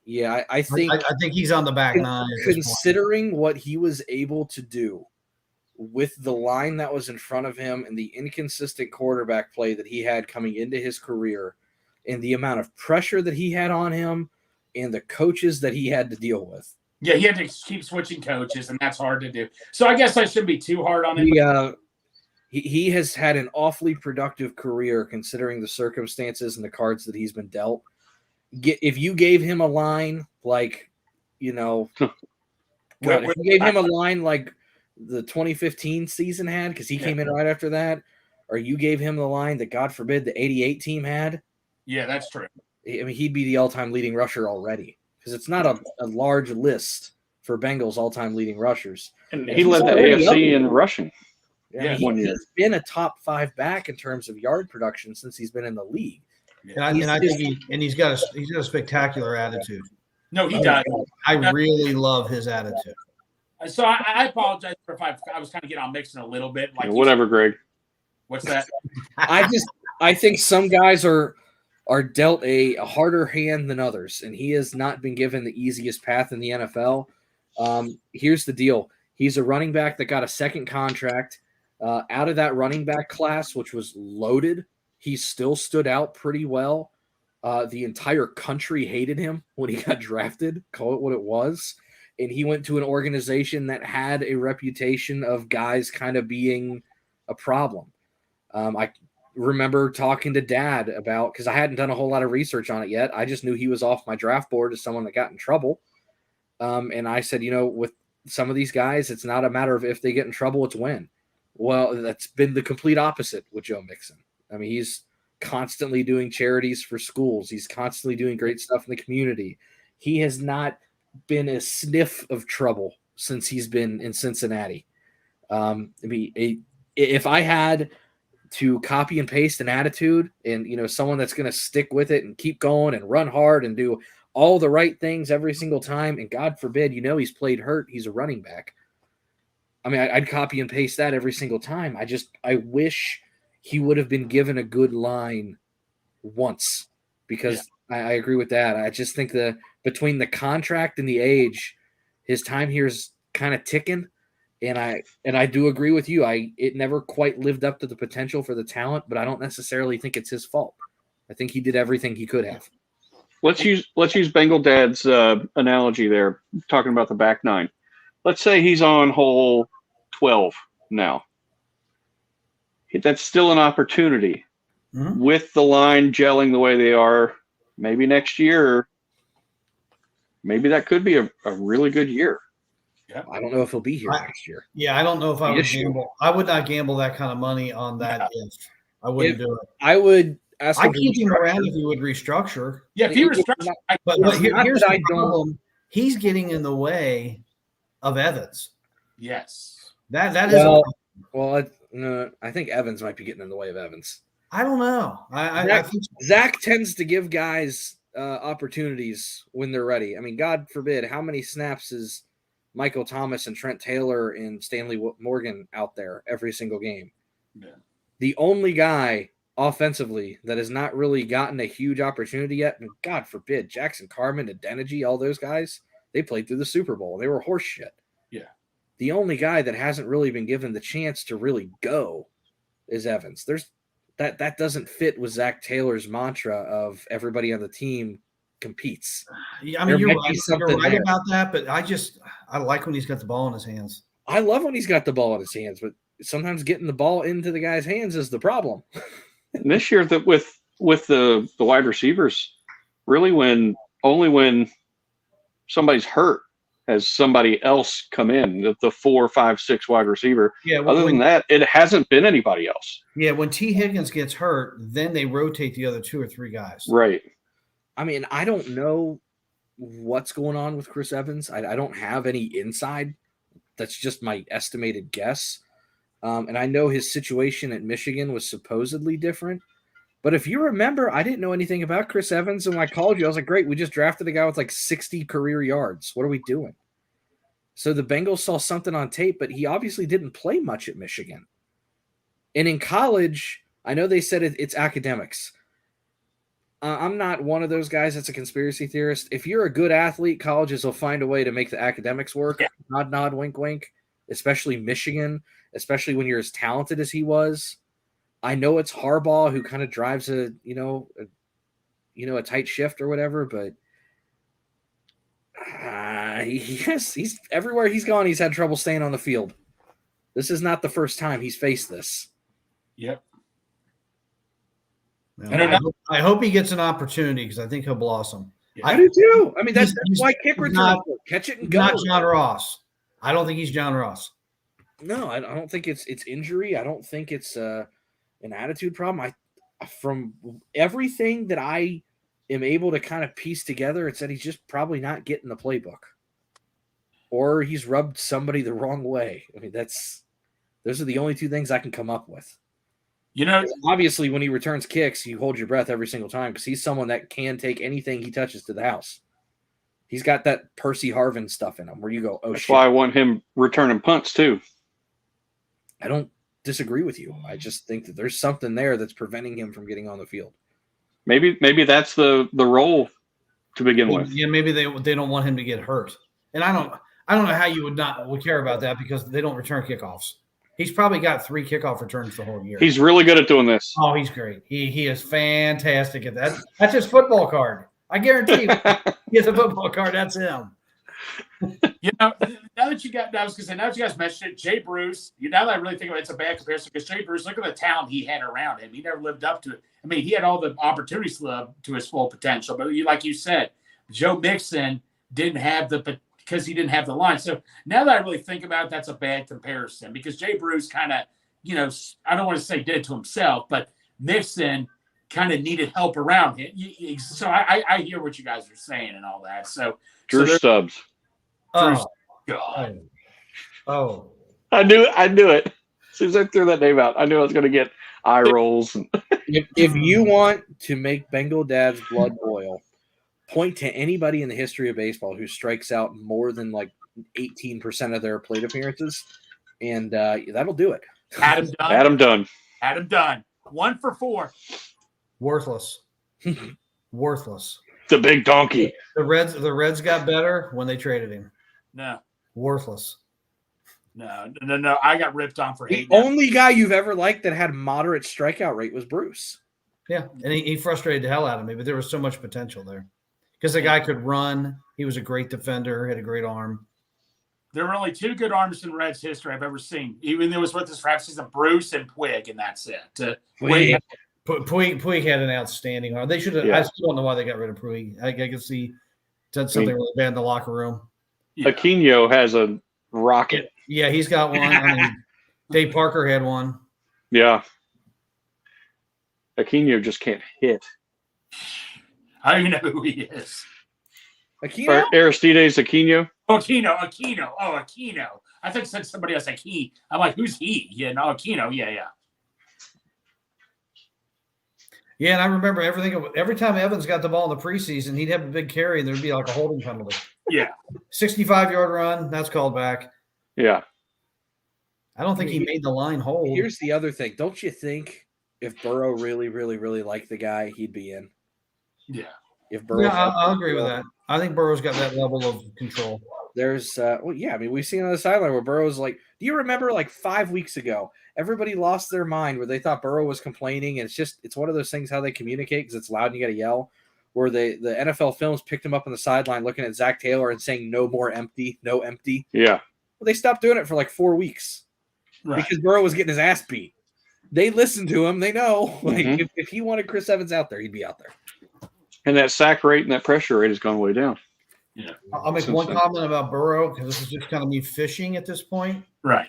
Yeah, I think he's on the back nine. Considering what he was able to do with the line that was in front of him and the inconsistent quarterback play that he had coming into his career and the amount of pressure that he had on him and the coaches that he had to deal with. Yeah, he had to keep switching coaches, and that's hard to do. So I guess I shouldn't be too hard on him. He has had an awfully productive career considering the circumstances and the cards that he's been dealt. If you gave him a line like, if you gave him a line like the 2015 season had, because he came in right after that, or you gave him the line that, God forbid, the 88 team had. Yeah, that's true. I mean, he'd be the all-time leading rusher already because it's not a large list for Bengals all-time leading rushers. And he led the AFC in rushing. Yeah, he's been a top 5 back in terms of yard production since he's been in the league. And I think he's got a spectacular attitude. No, he does. I really love his attitude. So I apologize for if I was kind of getting on Mixon a little bit. Like whatever, Greg. What's that? I think some guys are dealt a harder hand than others, and he has not been given the easiest path in the NFL. Here's the deal. He's a running back that got a second contract. Out of that running back class, which was loaded, he still stood out pretty well. The entire country hated him when he got drafted, call it what it was. And he went to an organization that had a reputation of guys kind of being a problem. I remember talking to Dad about, because I hadn't done a whole lot of research on it yet. I just knew he was off my draft board as someone that got in trouble. And I said, with some of these guys, it's not a matter of if they get in trouble, it's when. Well, that's been the complete opposite with Joe Mixon. I mean, he's constantly doing charities for schools. He's constantly doing great stuff in the community. He has not been a sniff of trouble since he's been in Cincinnati. If I had to copy and paste an attitude and, someone that's going to stick with it and keep going and run hard and do all the right things every single time, and God forbid, he's played hurt, he's a running back. I mean, I'd copy and paste that every single time. I wish he would have been given a good line once, because I agree with that. I just think between the contract and the age, his time here is kind of ticking. And I do agree with you. It never quite lived up to the potential for the talent, but I don't necessarily think it's his fault. I think he did everything he could have. Let's use Bengal Dad's analogy there, talking about the back nine. Let's say he's on hole 12 now. That's still an opportunity. Mm-hmm. With the line gelling the way they are, maybe next year, maybe that could be a really good year. Yeah. I don't know if he'll be here next year. Yeah, I don't know if I would gamble. I would not gamble that kind of money on that if I wouldn't do it. I would ask him. I'd keep him around if he would restructure. Yeah, if he restructured. But here's the problem. He's getting in the way of Evans. Yes. That is no, I think Evans might be getting in the way of Evans. I don't know. Zach tends to give guys opportunities when they're ready. I mean, God forbid, how many snaps is Michael Thomas and Trent Taylor and Stanley Morgan out there every single game? Yeah. The only guy offensively that has not really gotten a huge opportunity yet, and God forbid, Jackson Carman and Dennegy, all those guys, they played through the Super Bowl. They were horse shit. Yeah. The only guy that hasn't really been given the chance to really go is Evans. That doesn't fit with Zach Taylor's mantra of everybody on the team competes. Yeah, I mean, There you're might be right. something You're right there. about that, but I like when he's got the ball in his hands. I love when he's got the ball in his hands, but sometimes getting the ball into the guy's hands is the problem. And this year, that with the wide receivers, really when somebody's hurt, has somebody else come in, the 4, 5, 6 wide receiver. Yeah. Other than that, it hasn't been anybody else. Yeah, when T. Higgins gets hurt, then they rotate the other 2 or 3 guys. Right. I mean, I don't know what's going on with Chris Evans. I don't have any inside. That's just my estimated guess. And I know his situation at Michigan was supposedly different. But if you remember, I didn't know anything about Chris Evans. And when I called you, I was like, great, we just drafted a guy with like 60 career yards. What are we doing? So the Bengals saw something on tape, but he obviously didn't play much at Michigan. And in college, I know they said it's academics. I'm not one of those guys that's a conspiracy theorist. If you're a good athlete, colleges will find a way to make the academics work. Yeah. Nod, nod, wink, wink. Especially Michigan, especially when you're as talented as he was. I know it's Harbaugh who kind of drives a tight shift or whatever, but he's everywhere he's gone. He's had trouble staying on the field. This is not the first time he's faced this. Yep. I hope he gets an opportunity because I think he'll blossom. Yeah. I do too. I mean, that's He's why kick return. not- Catch it and He's go. not John Ross. I don't think he's John Ross. No, I don't think it's injury. I don't think it's an attitude problem. From everything that I am able to kind of piece together, it's that he's just probably not getting the playbook, or he's rubbed somebody the wrong way. I mean, those are the only 2 things I can come up with. You know, Obviously, when he returns kicks, you hold your breath every single time because he's someone that can take anything he touches to the house. He's got that Percy Harvin stuff in him where you go, oh, That's shit. why I want him returning punts too. I don't disagree with you. I just think that there's something there that's preventing him from getting on the field. Maybe that's the role to begin with. Yeah, maybe they don't want him to get hurt. And I don't know how you would care about that because they don't return kickoffs. He's probably got 3 kickoff returns the whole year. He's really good at doing this. Oh, he's great. He is fantastic at that. That's his football card. I guarantee you, he has a football card. That's him. you know, now that you guys mentioned it, Jay Bruce, now that I really think about it, it's a bad comparison because Jay Bruce, look at the talent he had around him. He never lived up to it. I mean, he had all the opportunities to live up to his full potential, but like you said, Joe Mixon didn't have because he didn't have the line. So now that I really think about it, that's a bad comparison because Jay Bruce kind of, I don't want to say did to himself, but Mixon kind of needed help around him. So I hear what you guys are saying and all that. So Drew Stubbs. Oh, God. oh. I knew it. As soon as I threw that name out, I knew I was going to get eye rolls. If you want to make Bengal Dad's blood boil, point to anybody in the history of baseball who strikes out more than like 18% of their plate appearances, and that'll do it. Adam Dunn. 1 for 4. Worthless. Worthless. The big donkey. The Reds got better when they traded him. No. Worthless. No. I got ripped on for The hating him. only guy you've ever liked that had moderate strikeout rate was Bruce. Yeah, and he frustrated the hell out of me, but there was so much potential there. Because the guy could run. He was a great defender, had a great arm. There were only 2 good arms in Reds history I've ever seen. Even there was with us for half season, Bruce and Puig, and that's it. Puig had an outstanding arm. They should have. Yeah. I still don't know why they got rid of Puig. I can see done something really bad in the locker room. Yeah. Aquino has a rocket. Yeah, he's got one. I mean, Dave Parker had one. Yeah. Aquino just can't hit. I don't even know who he is. Aquino? Aristides Aquino. Aquino. Oh, Aquino. I think said somebody else like he. I'm like, who's he? Yeah, no, Aquino. Yeah. Yeah, and I remember every time Evans got the ball in the preseason, he'd have a big carry, and there'd be like a holding penalty. Yeah. 65-yard run, that's called back. Yeah. I don't think he made the line hold. Here's the other thing. Don't you think if Burrow really, really, really liked the guy, he'd be in? Yeah. If Burrow, I'll agree with that. I think Burrow's got that level of control. There's, we've seen on the sideline where Burrow's like, do you remember like 5 weeks ago, everybody lost their mind where they thought Burrow was complaining, and it's one of those things how they communicate because it's loud and you got to yell. Where the NFL Films picked him up on the sideline looking at Zach Taylor and saying no more empty, no empty. Yeah. Well, they stopped doing it for like 4 weeks because Burrow was getting his ass beat. They listened to him. They know if he wanted Chris Evans out there, he'd be out there. And that sack rate and that pressure rate has gone way down. Yeah. I'll make one comment about Burrow because this is just kind of me fishing at this point. Right.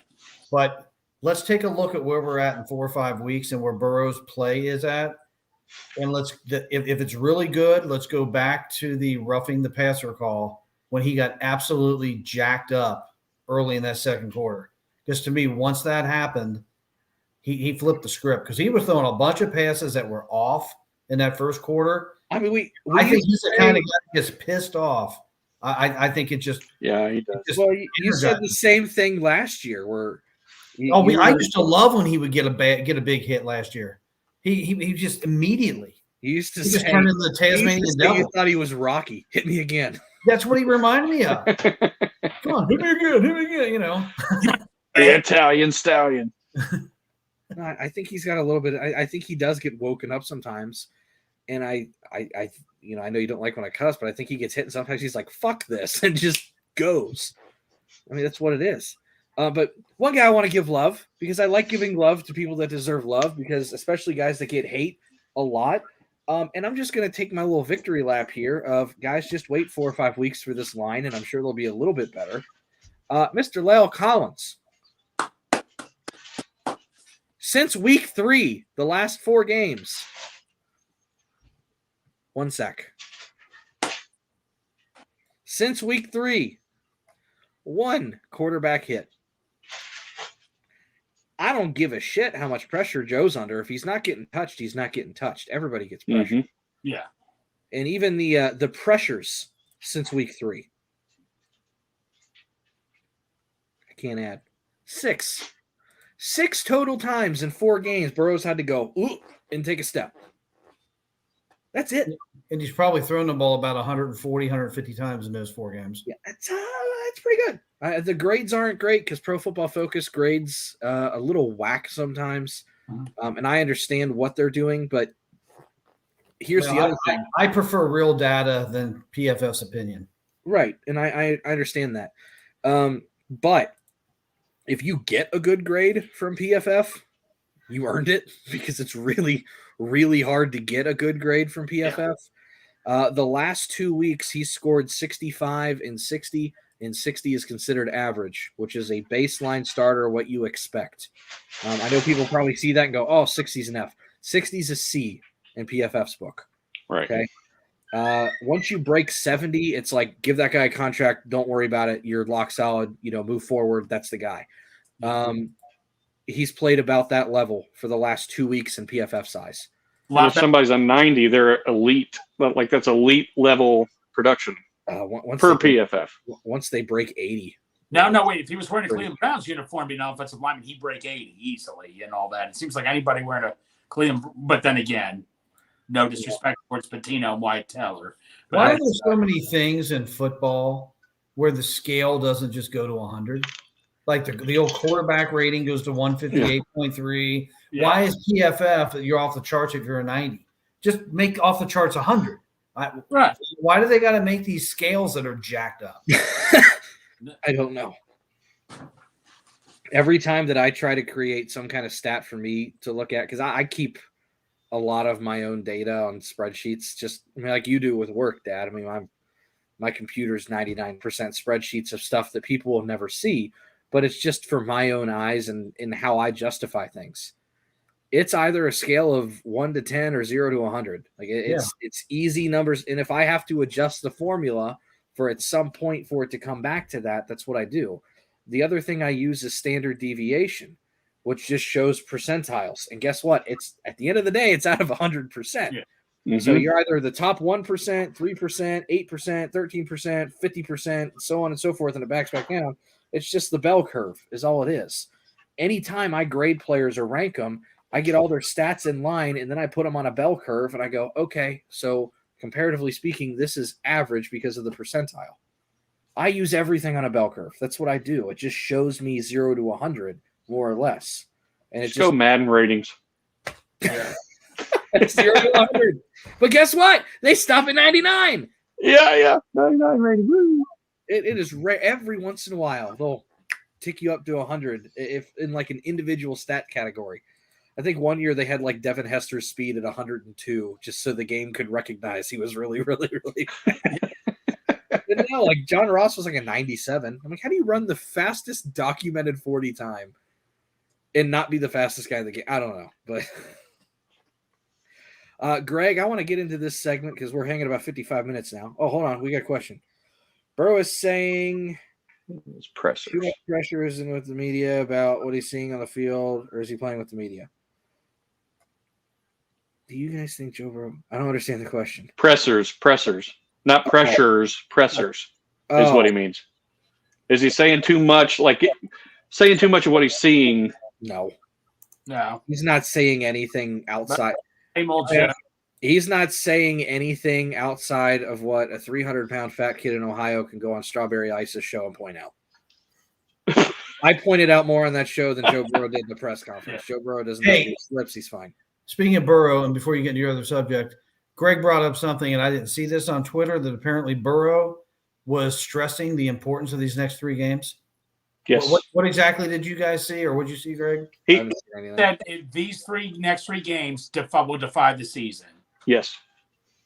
But let's take a look at where we're at in 4 or 5 weeks and where Burrow's play is at. And if it's really good, let's go back to the roughing the passer call when he got absolutely jacked up early in that second quarter. Because to me, once that happened, he flipped the script because he was throwing a bunch of passes that were off in that first quarter. I mean, I think he's the kind of guy that gets pissed off. I think it just he does. Well, you said the same thing last year where I used to love when he would get a big hit last year. He just immediately. He used to just turned into the Tasmanian devil. You thought he was Rocky. Hit me again. That's what he reminded me of. Come on, hit me again. You know, the Italian stallion. No, I think he's got a little bit. I think he does get woken up sometimes, and I know you don't like when I cuss, but I think he gets hit, and sometimes he's like, "Fuck this," and just goes. I mean, that's what it is. But one guy I want to give love because I like giving love to people that deserve love because especially guys that get hate a lot. And I'm just going to take my little victory lap here of guys, just wait 4 or 5 weeks for this line, and I'm sure they'll be a little bit better. Mr. Lyle Collins. Since week 3, the last 4 games. 1 sec. Since week 3, 1 quarterback hit. I don't give a shit how much pressure Joe's under. If he's not getting touched, he's not getting touched. Everybody gets pressure. Mm-hmm. Yeah. And even the pressures since week 3. I can't add. 6 total times in 4 games, Burrow's had to go and take a step. That's it. And he's probably thrown the ball about 140, 150 times in those 4 games. Yeah, that's pretty good. The grades aren't great because Pro Football Focus grades a little whack sometimes. And I understand what they're doing, but here's the other thing. I prefer real data than PFF's opinion. Right, and I understand that. But if you get a good grade from PFF, you earned it because it's really, really hard to get a good grade from PFF. The last 2 weeks, he scored 65 and 60, and 60 is considered average, which is a baseline starter, what you expect. I know people probably see that and go, oh, 60 is an F. 60 is a C in PFF's book. Right. Okay. Once you break 70, it's like, give that guy a contract. Don't worry about it. You're lock solid, move forward. That's the guy. He's played about that level for the last 2 weeks in PFF size. If somebody's a 90, they're elite. Like that's elite level production per PFF. Once they break 80. No, wait. If he was wearing a Cleveland Browns uniform, being an offensive lineman, he'd break 80 easily and all that. It seems like anybody wearing a Cleveland, but then again, no disrespect towards Patino and Wyatt Teller. Why are there so many things in football where the scale doesn't just go to 100? Like the old quarterback rating goes to 158.3. Yeah. Why is PFF, you're off the charts if you're a 90? Just make off the charts 100. Right. Why do they got to make these scales that are jacked up? I don't know. Every time that I try to create some kind of stat for me to look at, because I keep a lot of my own data on spreadsheets, just like you do with work, Dad. I mean, my computer's 99% spreadsheets of stuff that people will never see, but it's just for my own eyes and how I justify things. It's either a scale of 1 to 10 or 0 to 100. Like it's easy numbers. And if I have to adjust the formula for at some point for it to come back to that, that's what I do. The other thing I use is standard deviation. which just shows percentiles. And guess what? It's at the end of the day, it's out of 100%. Yeah. So you're either the top 1%, 3%, 8%, 13%, 50%, so on and so forth, and it backs back down. It's just the bell curve is all it is. Anytime I grade players or rank them, I get all their stats in line, and then I put them on a bell curve, and I go, okay, so comparatively speaking, this is average because of the percentile. I use everything on a bell curve. That's what I do. It just shows me 0 to 100, more or less. And Just go Madden ratings. Yeah. 0 to 100. But guess what? They stop at 99. Yeah. 99 rating. Woo. It is rare. Every once in a while, they'll tick you up to 100 if in like an individual stat category. I think one year they had like Devin Hester's speed at 102 just so the game could recognize he was really, really, really fast. But no, like John Ross was like a 97. I'm like, how do you run the fastest documented 40 time and not be the fastest guy in the game? I don't know. But Greg, I want to get into this segment because we're hanging about 55 minutes now. Oh, hold on. We got a question. Burrow is saying It's pressure. too much pressure isn't with the media about what he's seeing on the field, or is he playing with the media? Do you guys think Joe Burrow? I don't understand the question. Pressers. Not pressures, pressers is what he means. Is he saying too much, saying too much of what he's seeing? No. No. He's not saying anything outside. Same old Joe. He's not saying anything outside of what a 300-pound fat kid in Ohio can go on Strawberry Ice's show and point out. I pointed out more on that show than Joe Burrow did in the press conference. Joe Burrow doesn't have any slips. He's fine. Speaking of Burrow, and before you get into your other subject, Greg brought up something, and I didn't see this on Twitter, that apparently Burrow was stressing the importance of these next 3 games. Yes. What exactly did you guys see, or what did you see, Greg? He That these next three games will defy the season. Yes.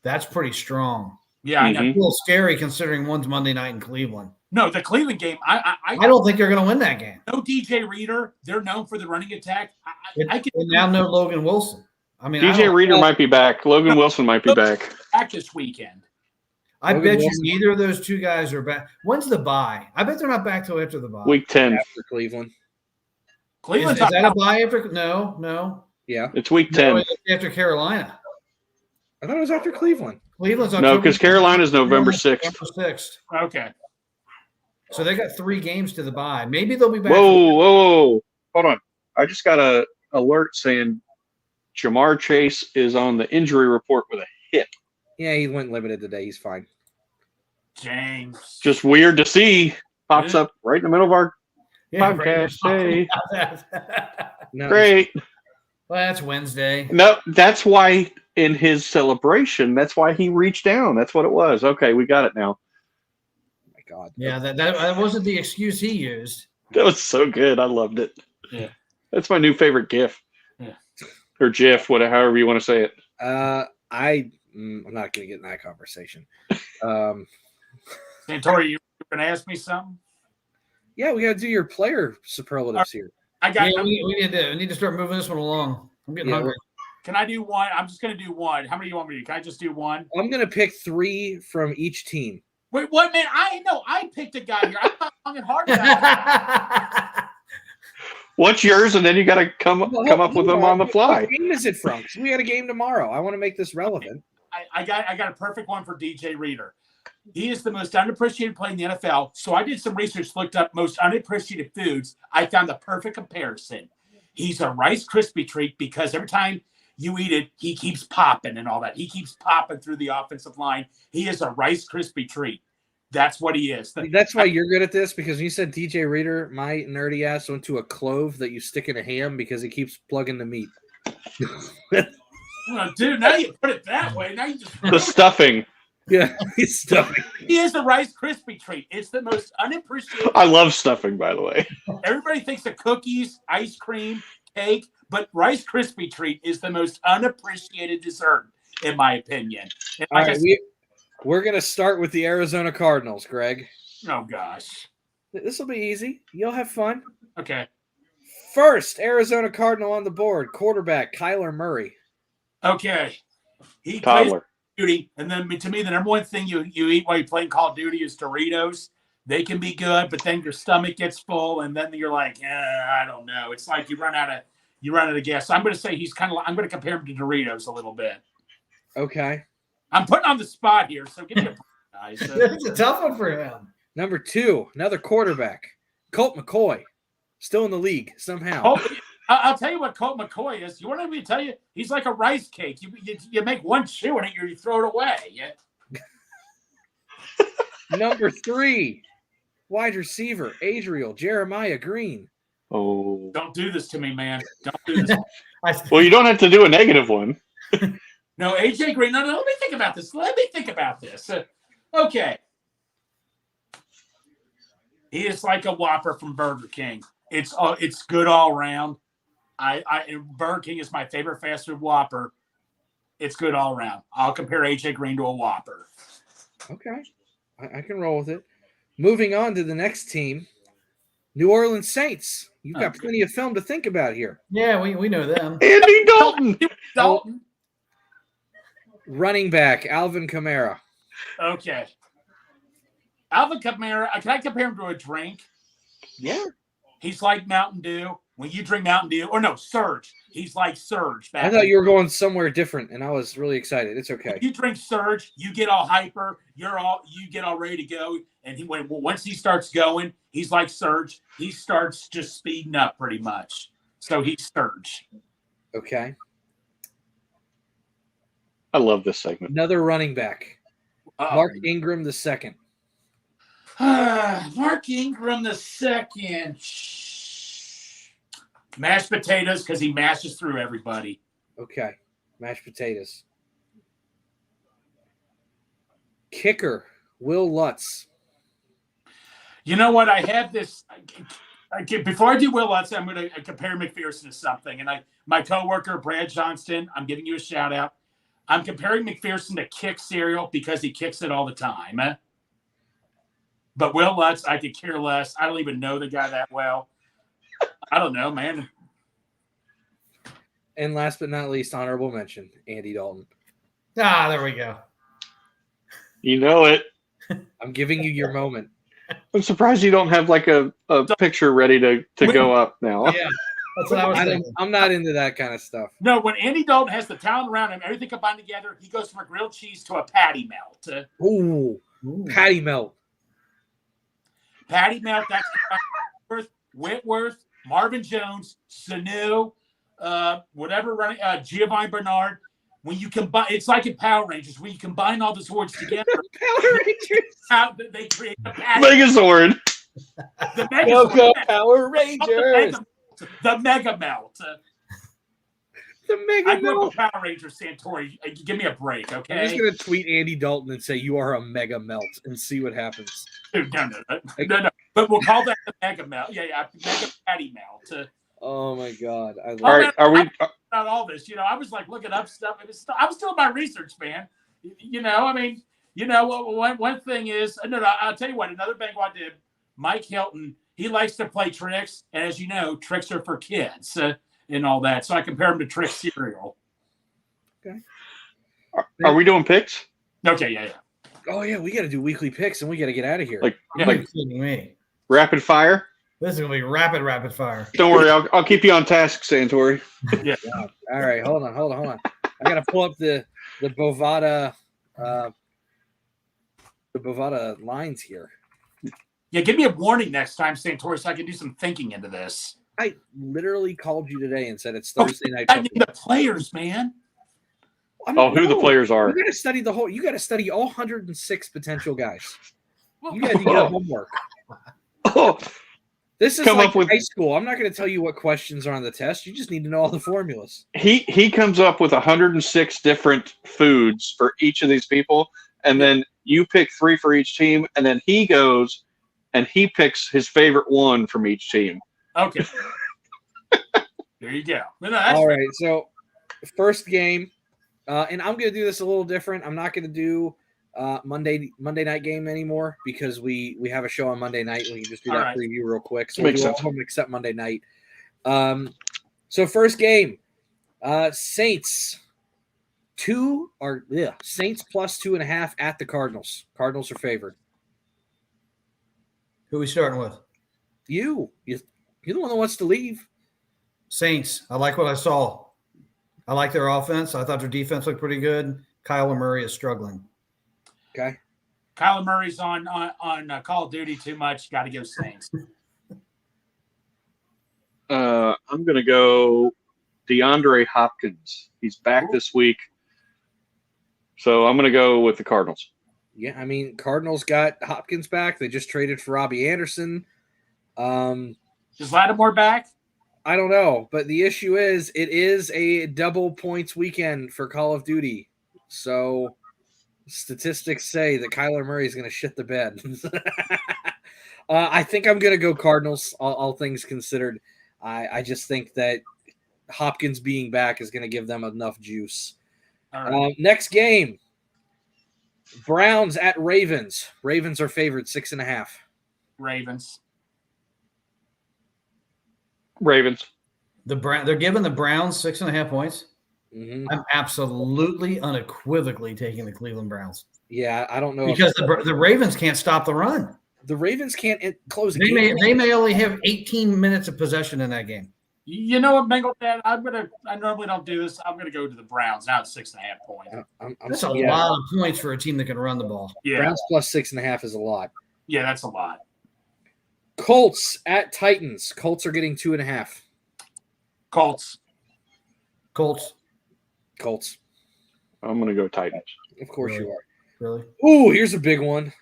That's pretty strong. Yeah, I know. A little scary considering one's Monday night in Cleveland. No, the Cleveland game. I don't think they're going to win that game. No DJ Reader. They're known for the running attack. I can and now no Logan Wilson. I mean, DJ Reader might be back. Logan Wilson might be back. Back this weekend. I Logan bet Wilson. you neither of those 2 guys are back. When's the bye? I bet they're not back till after the bye. Week 10. After Cleveland. Cleveland's Is that a bye after? No. Yeah. It's week 10. No, it's after Carolina. I thought it was after Cleveland. Cleveland's on No, because Carolina's November 6th. November 6th. okay. So they got 3 games to the bye. Maybe they'll be back. Whoa. Hold on. I just got a alert saying Jamar Chase is on the injury report with a hip. Yeah, he went limited today. He's fine. James. Just weird to see. Pops up right in the middle of our podcast. Right. Hey, No, great. Well, that's Wednesday. No, that's why in his celebration, that's why he reached down. That's what it was. Okay, we got it now. Oh my God. Yeah, that wasn't the excuse he used. That was so good. I loved it. Yeah. That's my new favorite GIF. Yeah. Or GIF, whatever, however you want to say it. I'm not going to get in that conversation. Santori, you going to ask me something? Yeah, we got to do your player superlatives here. I got. Yeah, we need to start moving this one along. I'm getting Yeah, hungry. Can I do one? I'm just going to do one. How many do you want me to do? Can I just do one? I'm going to pick 3 from each team. Wait, what, man? I picked a guy here. I'm not long and hard about it. What's yours? And then you got to come up with them on the fly. What game is it from? 'Cause we got a game tomorrow. I want to make this relevant. I got a perfect one for DJ Reader. He is the most unappreciated player in the NFL. So I did some research, looked up most unappreciated foods. I found the perfect comparison. He's a Rice Krispie treat because every time you eat it, he keeps popping and all that. He keeps popping through the offensive line. He is a Rice Krispie treat. That's what he is. That's why you're good at this, because when you said DJ Reader, my nerdy ass went to a clove that you stick in a ham because he keeps plugging the meat. Well, dude, now you put it that way. Now you just The stuffing. Yeah, he's stuffing. He is the Rice Krispie treat. It's the most unappreciated. I love stuffing, by the way. Everybody thinks of cookies, ice cream, cake, but Rice Krispie treat is the most unappreciated dessert, in my opinion. And All like right, we're going to start with the Arizona Cardinals, Greg. oh gosh. This will be easy. You'll have fun. Okay. First, Arizona Cardinal on the board, quarterback Kyler Murray. Okay. He plays Toddler. Duty, and then to me, the number one thing you eat while you're playing Call of Duty is Doritos. They can be good, but then your stomach gets full, and then you're like, I don't know. It's like you run out of gas. So I'm going to say I'm going to compare him to Doritos a little bit. Okay. I'm putting on the spot here, so give me a break, guys. It's a tough one for him. Number 2, another quarterback, Colt McCoy, still in the league somehow. I'll tell you what Colt McCoy is. You want me to tell you? He's like a rice cake. You make one chew and you throw it away. Yeah. Number 3, wide receiver, Adriel Jeremiah Green. Oh. Don't do this to me, man. Don't do this. Well, you don't have to do a negative one. No, AJ Green. No, let me think about this. Okay. He is like a Whopper from Burger King. It's good all around. Burger King is my favorite fast food Whopper. It's good all around. I'll compare AJ Green to a Whopper. Okay. I can roll with it. Moving on to the next team, New Orleans Saints. You've got plenty of film to think about here. Yeah, we know them. Andy Dalton. Dalton. Running back, Alvin Kamara. Okay. Alvin Kamara, can I compare him to a drink? Yeah. He's like Mountain Dew. When you drink Mountain Dew, or no, Surge. He's like Surge. I thought you were going somewhere different, and I was really excited. It's okay. When you drink Surge, you get all hyper. You get all ready to go. And once he starts going, he's like Surge. He starts just speeding up pretty much. So he's Surge. Okay. I love this segment. Another running back, Mark Ingram II. Mark Ingram II. Mashed potatoes because he mashes through everybody. Okay. Mashed potatoes. Kicker, Will Lutz. You know what? I have this. Before I do Will Lutz, I'm going to compare McPherson to something. And my coworker, Brad Johnston, I'm giving you a shout out. I'm comparing McPherson to Kick cereal because he kicks it all the time. But Will Lutz, I could care less. I don't even know the guy that well. I don't know, man. And last but not least, honorable mention, Andy Dalton. There we go. You know it. I'm giving you your moment. I'm surprised you don't have like a picture ready to go up now. Yeah, that's what I was thinking. I'm not into that kind of stuff. No, when Andy Dalton has the talent around him, everything combined together, he goes from a grilled cheese to a patty melt. Ooh. Patty melt. Patty melt, that's Whitworth, Marvin Jones, Sanu, whatever running, Giovanni Bernard. When you combine, it's like in Power Rangers. When you combine all the words together, Power Rangers. They create a patty. Megazord. The Megazord. Go Power Rangers. The Mega Melt. The Mega I grew up Melt. with Power Rangers, Santori. Give me a break, okay? I'm just going to tweet Andy Dalton and say, you are a Mega Melt, and see what happens. Dude, no. But we'll call that the Mega Melt. Yeah, Mega Patty Melt. Oh, my God. All right, are we? About all this, I was like looking up stuff. I was doing my research, man. One thing is, I'll tell you what. Another Bengal I did, Mike Hilton. He likes to play tricks, and as you know, tricks are for kids and all that. So I compare him to Trick cereal. Okay. Are we doing picks? Okay, yeah. Oh, yeah, we got to do weekly picks, and we got to get out of here. Like Kidding me. rapid fire? This is gonna be rapid fire. Don't worry, I'll keep you on task, Santori. Yeah. All right, hold on. I got to pull up the Bovada lines here. Yeah, give me a warning next time, Santori, so I can do some thinking into this. I literally called you today and said it's Thursday night. I need the players, man. Who the players are. You got to study you got to study all 106 potential guys. You got to do your homework. Oh, This is Come like up with- high school. I'm not going to tell you what questions are on the test. You just need to know all the formulas. he comes up with 106 different foods for each of these people, and then you pick 3 for each team, and then he goes and he picks his favorite one from each team. Okay. There you go. All right. So first game, and I'm going to do this a little different. I'm not going to do Monday night game anymore because we have a show on Monday night. We can just do that preview real quick. So Makes we'll do all of them except Monday night. So first game, Saints Saints plus 2.5 at the Cardinals. Cardinals are favored. Who are we starting with? You're the one that wants to leave. Saints. I like what I saw. I like their offense. I thought their defense looked pretty good. Kyler Murray is struggling. Okay. Kyler Murray's on Call of Duty too much. Got to go Saints. I'm going to go DeAndre Hopkins. He's back this week. So I'm going to go with the Cardinals. Yeah, I mean, Cardinals got Hopkins back. They just traded for Robbie Anderson. Is Lattimore back? I don't know, but the issue is it is a double points weekend for Call of Duty. So statistics say that Kyler Murray is going to shit the bed. I think I'm going to go Cardinals, all things considered. I just think that Hopkins being back is going to give them enough juice. All right. Next game, Browns at Ravens. Ravens are favored 6.5. Ravens. They're giving the Browns 6.5 points. Mm-hmm. I'm absolutely unequivocally taking the Cleveland Browns. Yeah, I don't know because the Ravens can't stop the run. The Ravens can't close. They may only have 18 minutes of possession in that game. You know what, Bengal Dad? I normally don't do this. I'm gonna go to the Browns now at 6.5 points. That's a lot of points for a team that can run the ball. Yeah, Browns plus 6.5 is a lot. Yeah, that's a lot. Colts at Titans. Colts are getting 2.5. Colts. I'm going to go Titans. Of course Really? you are. Really? Ooh, here's a big one.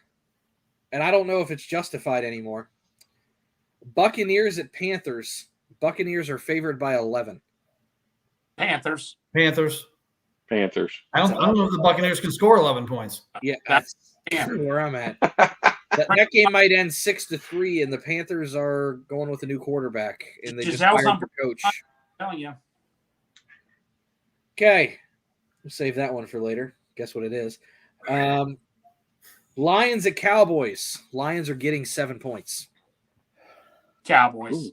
And I don't know if it's justified anymore. Buccaneers at Panthers. Buccaneers are favored by 11. Panthers. I don't know if the Buccaneers can score 11 points. Yeah, that's where I'm at. That game might end 6-3, and the Panthers are going with a new quarterback, and they just hired their coach. I'm telling you. Okay, we'll save that one for later. Guess what it is? Lions at Cowboys. Lions are getting 7 points. Cowboys. Ooh.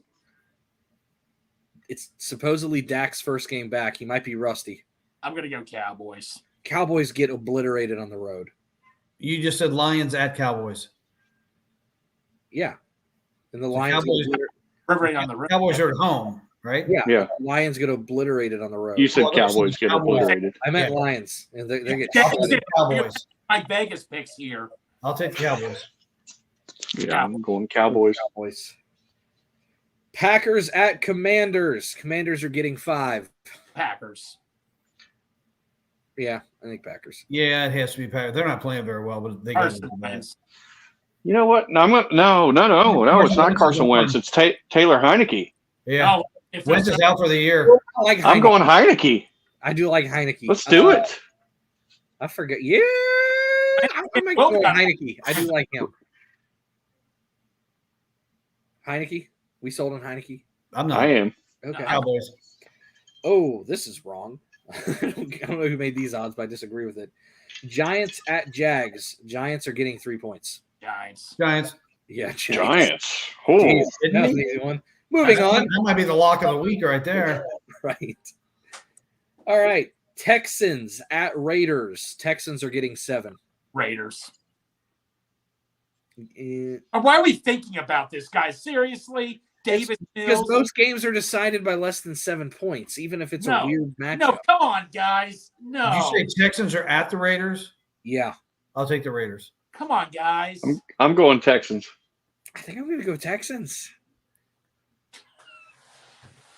It's supposedly Dak's first game back. He might be rusty. I'm going to go Cowboys. Cowboys get obliterated on the road. You just said Lions at Cowboys. Yeah. And the So Lions Cowboys are at home, right? Yeah. Lions get obliterated on the road. You said Cowboys get obliterated. I meant Lions. And they get Cowboys. My Vegas picks here. I'll take the Cowboys. Yeah, I'm going Cowboys. Packers at Commanders. Commanders are getting 5. Packers. Yeah, I think Packers. Yeah, it has to be Packers. They're not playing very well, but they got it. You know what? No, no. It's not Carson Wentz. It's Taylor Heineke. Yeah. Oh, Wentz is out for the year. I'm going Heineke. I do like Heineke. Let's do it. I forget. Yeah, I'm going Heineke. I do like him. Heineke. We sold on Heineke. I'm not. I am. Okay. Cowboys. Oh, this is wrong. I don't know who made these odds, but I disagree with it. Giants at Jags. Giants are getting 3 points. Giants. Yeah, Giants. Oh. Jeez, that was an easy one. Moving on. That might be the lock of the week right there. Right. All right. Texans at Raiders. Texans are getting 7. Raiders. Why are we thinking about this, guys? Seriously? David Mills? Because most games are decided by less than 7 points, even if it's a weird matchup. No, come on, guys. No. Did you say Texans are at the Raiders? Yeah. I'll take the Raiders. Come on, guys. I'm going Texans. I think I'm going to go Texans.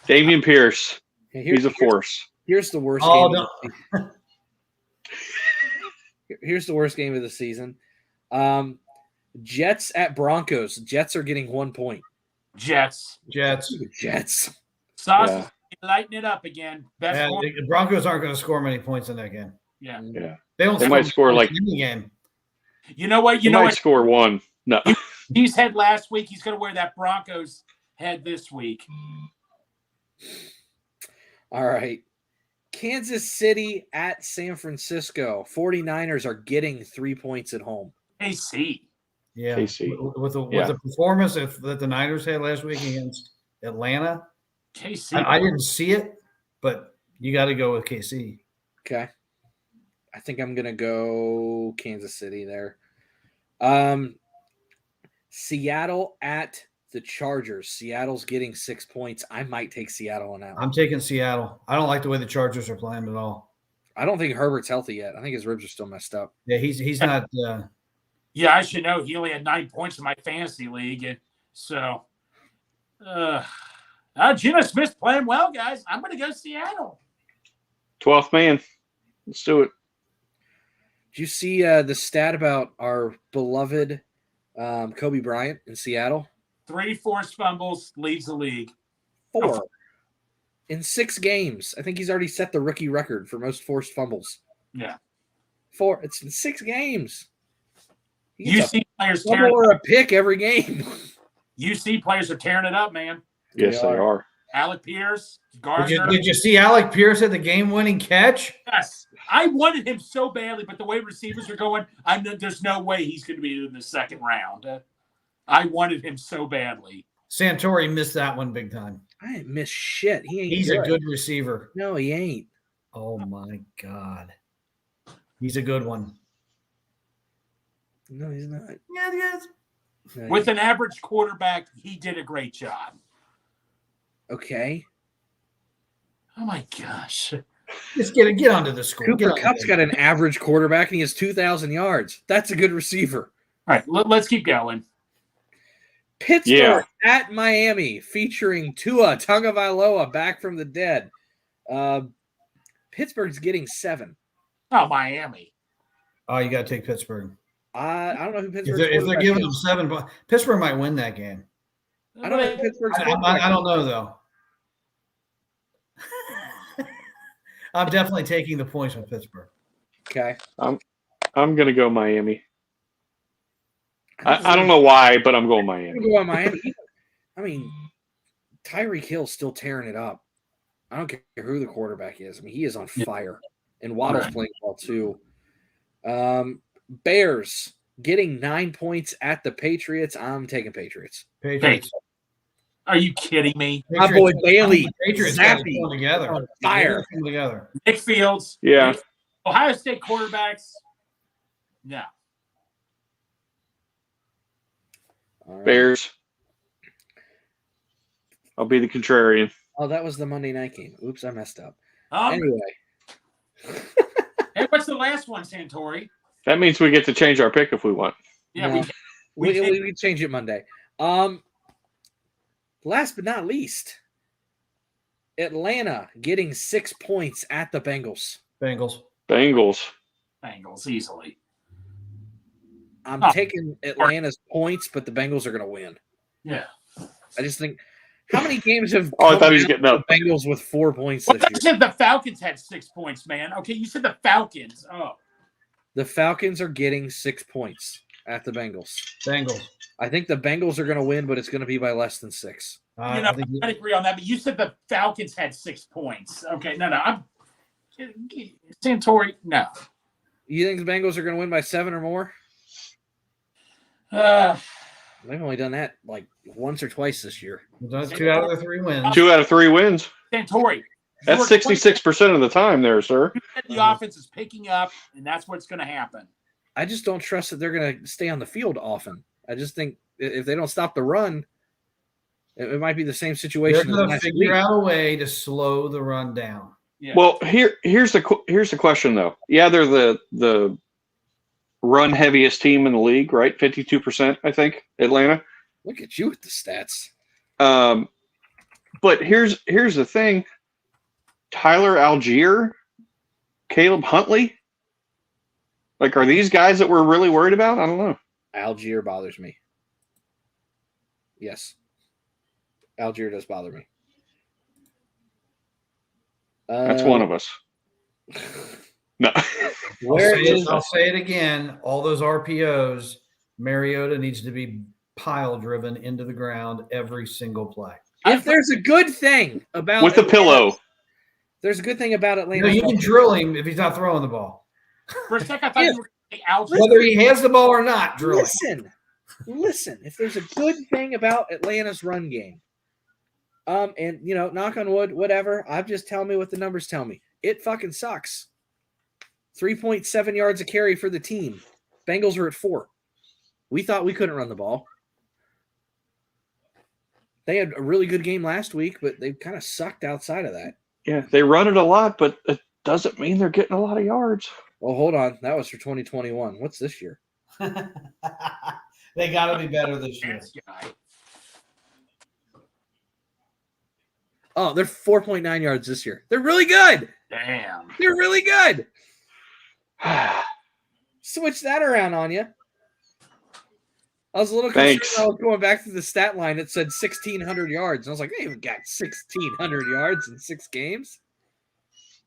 Damian Pierce. He's a force. Here's the worst game. Here's the worst game of the season. Jets at Broncos. Jets are getting 1 point. Jets. Sauce lighting it up again. The Broncos aren't going to score many points in that game. Yeah. They might score like any game. You know what? They might score 1. No. He's head last week. He's going to wear that Broncos head this week. All right. Kansas City at San Francisco. 49ers are getting 3 points at home. KC. Yeah. KC. With the performance that the Niners had last week against Atlanta. KC. I didn't see it, but you got to go with KC. Okay. I think I'm going to go Kansas City there. Seattle at the Chargers. Seattle's getting 6 points. I might take Seattle on that one. I'm taking Seattle. I don't like the way the Chargers are playing at all. I don't think Herbert's healthy yet. I think his ribs are still messed up. Yeah, he's not. Yeah, I should know. He only had 9 points in my fantasy league. And so, Geno Smith's playing well, guys. I'm going to go Seattle. 12th man. Let's do it. Did you see the stat about our beloved Kobe Bryant in Seattle? 3 forced fumbles, leads the league. 4 in 6 games. I think he's already set the rookie record for most forced fumbles. Yeah. 4. It's in 6 games. You see players tearing or a pick every game. You see players are tearing it up, man. Yes, they are. Alec Pierce, Gardner. Did you see Alec Pierce at the game-winning catch? Yes. I wanted him so badly, but the way receivers are going, there's no way he's going to be in the second round. I wanted him so badly. Santori missed that one big time. I ain't missed shit. He's a good receiver. No, he ain't. Oh, my God. He's a good one. No, he's not. Yeah, he is. No, with an average quarterback, he did a great job. Okay. Oh, my gosh. Just get onto the score. Cooper Kupp's got an average quarterback, and he has 2,000 yards. That's a good receiver. All right, let's keep going. Pittsburgh at Miami, featuring Tua Tagovailoa back from the dead. Pittsburgh's getting 7. Oh, Miami. Oh, you got to take Pittsburgh. I don't know who Pittsburgh. If they're giving them 7, Pittsburgh might win that game. I don't know who Pittsburgh's. I don't know though. I'm definitely taking the points with Pittsburgh. Okay. I'm going to go Miami. I don't know why, but I'm going Miami. I'm going Miami. I mean, Tyreek Hill's still tearing it up. I don't care who the quarterback is. I mean, he is on fire. And Waddle's playing well, too. Bears getting 9 points at the Patriots. I'm taking Patriots. Patriots. Are you kidding me? My boy Bailey. Patriots Zappy. coming together. On fire. Together. Nick Fields. Yeah. Ohio State quarterbacks. No. Right. Bears. I'll be the contrarian. Oh, that was the Monday night game. Oops, I messed up. Anyway. Anyway. Hey, what's the last one, Santori? That means we get to change our pick if we want. Yeah, no, we change it Monday. Last but not least, Atlanta getting 6 points at the Bengals. Bengals easily. I'm taking Atlanta's points, but the Bengals are going to win. Yeah. I just think how many games have I thought he was getting up. the Bengals with 4 points this year? You said the Falcons had 6 points, man. Okay, you said the Falcons. Oh. The Falcons are getting 6 points at the Bengals. Bengals. I think the Bengals are going to win, but it's going to be by less than 6. I agree on that, but you said the Falcons had 6 points. Okay, no. I'm Santori, no. You think the Bengals are going to win by 7 or more? They've only done that like once or twice this year. 2 out of the 3 wins. 2 out of 3 wins. Santori. That's 66% of the time there, sir. The offense is picking up, and that's what's going to happen. I just don't trust that they're going to stay on the field often. I just think if they don't stop the run, it might be the same situation. They're going to figure out a way to slow the run down. Yeah. Well, here's the question though. Yeah, they're the run heaviest team in the league, right? 52%, I think. Atlanta. Look at you with the stats. But here's the thing. Tyler Algier, Caleb Huntley. Like, are these guys that we're really worried about? I don't know. Algier bothers me. Yes. Algier does bother me. That's one of us. No. I'll say it again. All those RPOs, Mariota needs to be pile driven into the ground every single play. If there's a good thing about with the pillow. There's a good thing about Atlanta. You can drill him if he's not throwing the ball. For a second, I thought you were going to Algier. Whether he has the ball or not, drill him. Listen. If there's a good thing about Atlanta's run game, and knock on wood, whatever. I'm just telling me what the numbers tell me. It fucking sucks. 3.7 yards a carry for the team. Bengals are at 4. We thought we couldn't run the ball. They had a really good game last week, but they kind of sucked outside of that. Yeah, they run it a lot, but it doesn't mean they're getting a lot of yards. Well, hold on. That was for 2021. What's this year? They got to be better this year. This guy. Oh, they're 4.9 yards this year. They're really good. Damn. They're really good. Switch that around on you. I was a little concerned. Thanks. I was going back to the stat line. It said 1,600 yards. And I was like, they haven't got 1,600 yards in 6 games.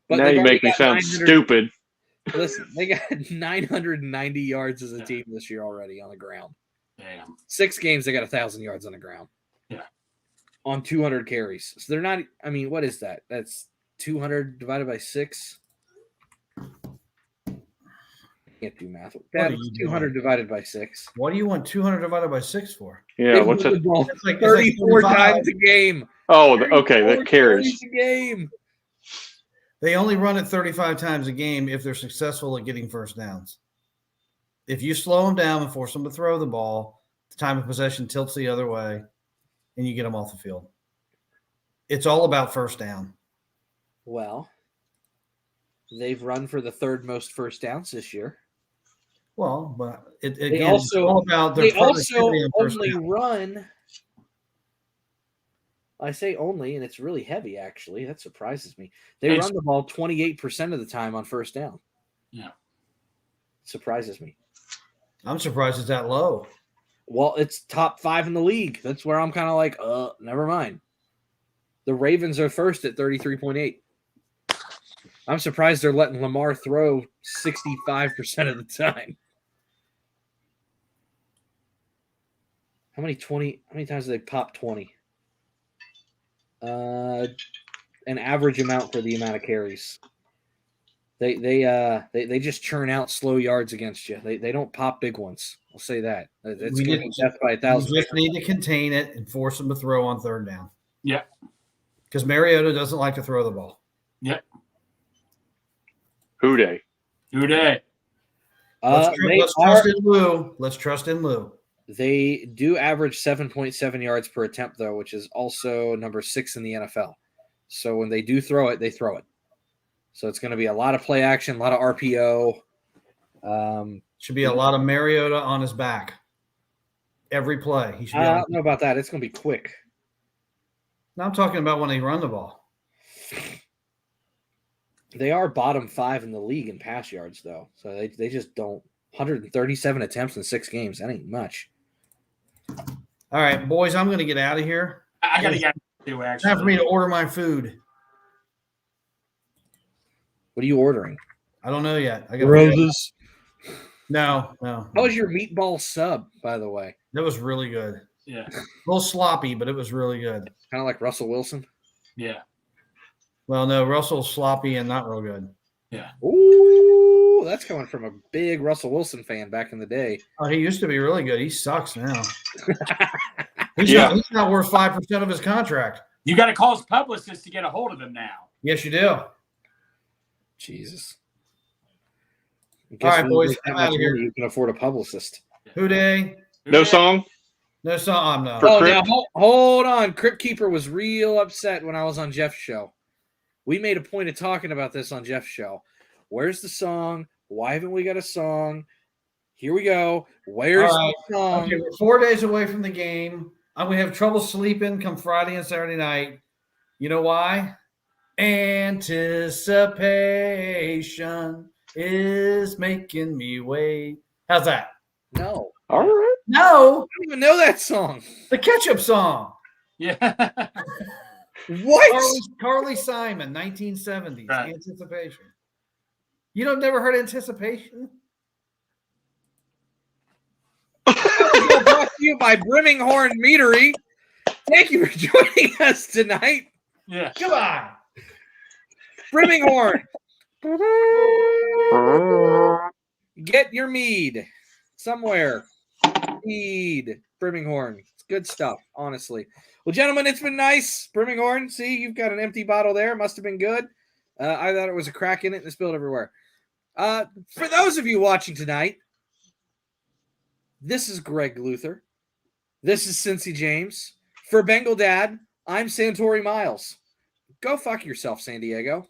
But Now you make me sound stupid. Listen, they got 990 yards as a team this year already on the ground. Damn. 6 games, they got 1,000 yards on the ground. Yeah. On 200 carries. So they're not, I mean, what is that? That's 200 divided by 6. Can't do math. That's 200 divided by 6. What do you want 200 divided by 6 for? Yeah, what's it? it? It's like 34 35. times a game. Oh, okay, 34 that carries. a game. They only run it 35 times a game if they're successful at getting first downs. If you slow them down and force them to throw the ball, the time of possession tilts the other way, and you get them off the field. It's all about first down. Well, they've run for the 3rd most first downs this year. Well, but They also, it's all about their only run. I say only, and it's really heavy, actually. That surprises me. They run the ball 28% of the time on first down. Yeah. Surprises me. I'm surprised it's that low. Well, it's top 5 in the league. That's where I'm kind of like, never mind. The Ravens are first at 33.8. I'm surprised they're letting Lamar throw 65% of the time. How many times do they pop 20? An average amount for the amount of carries. They just churn out slow yards against you. They don't pop big ones. I'll say that. It's death by 1,000. You just need to contain it and force them to throw on 3rd down. Yeah. Because Mariota doesn't like to throw the ball. Yeah. Who day? Let's trust in Lou. Let's trust in Lou. They do average 7.7 yards per attempt, though, which is also number 6 in the NFL. So when they do throw it, they throw it. So it's going to be a lot of play action, a lot of RPO. Should be a lot of Mariota on his back. Every play. He should be I don't know about that. It's going to be quick. Now I'm talking about when they run the ball. They are bottom 5 in the league in pass yards, though. So they just don't. 137 attempts in 6 games. That ain't much. All right, boys, I'm going to get out of here. I got to get to It's time for me to order my food. What are you ordering? I don't know yet. I got Roses. No. How was your meatball sub, by the way? That was really good. Yeah. A little sloppy, but it was really good. Kind of like Russell Wilson. Yeah. Well, no, Russell's sloppy and not real good. Yeah. Ooh, that's coming from a big Russell Wilson fan back in the day. Oh, he used to be really good. He sucks now. He's not worth 5% of his contract. You got to call his publicist to get a hold of him now. Yes, you do. Jesus. All right, boys, I'm out of here. You can afford a publicist. Who day? No song? No song. No. For Crip? Now, hold on. Crypt Keeper was real upset when I was on Jeff's show. We made a point of talking about this on Jeff's show. Where's the song? Why haven't we got a song? Here we go. Where's the song? Okay, we're 4 days away from the game. I'm going to have trouble sleeping come Friday and Saturday night. You know why? Anticipation is making me wait. How's that? No. All right. No, I don't even know that song. the ketchup song. Yeah. What? Carly Simon, 1970s. Right. Anticipation. You don't never heard Anticipation? Brought to you by Brimminghorn Meadery. Thank you for joining us tonight. Yeah. Come on. Brimminghorn. Get your mead somewhere. Mead. Brimminghorn. It's good stuff, honestly. Well, gentlemen, it's been nice. Brimminghorn, see, you've got an empty bottle there. Must have been good. I thought it was a crack in it and it spilled everywhere. For those of you watching tonight, this is Greg Luther. This is Cincy James. For Bengal Dad, I'm Santori Miles. Go fuck yourself, San Diego.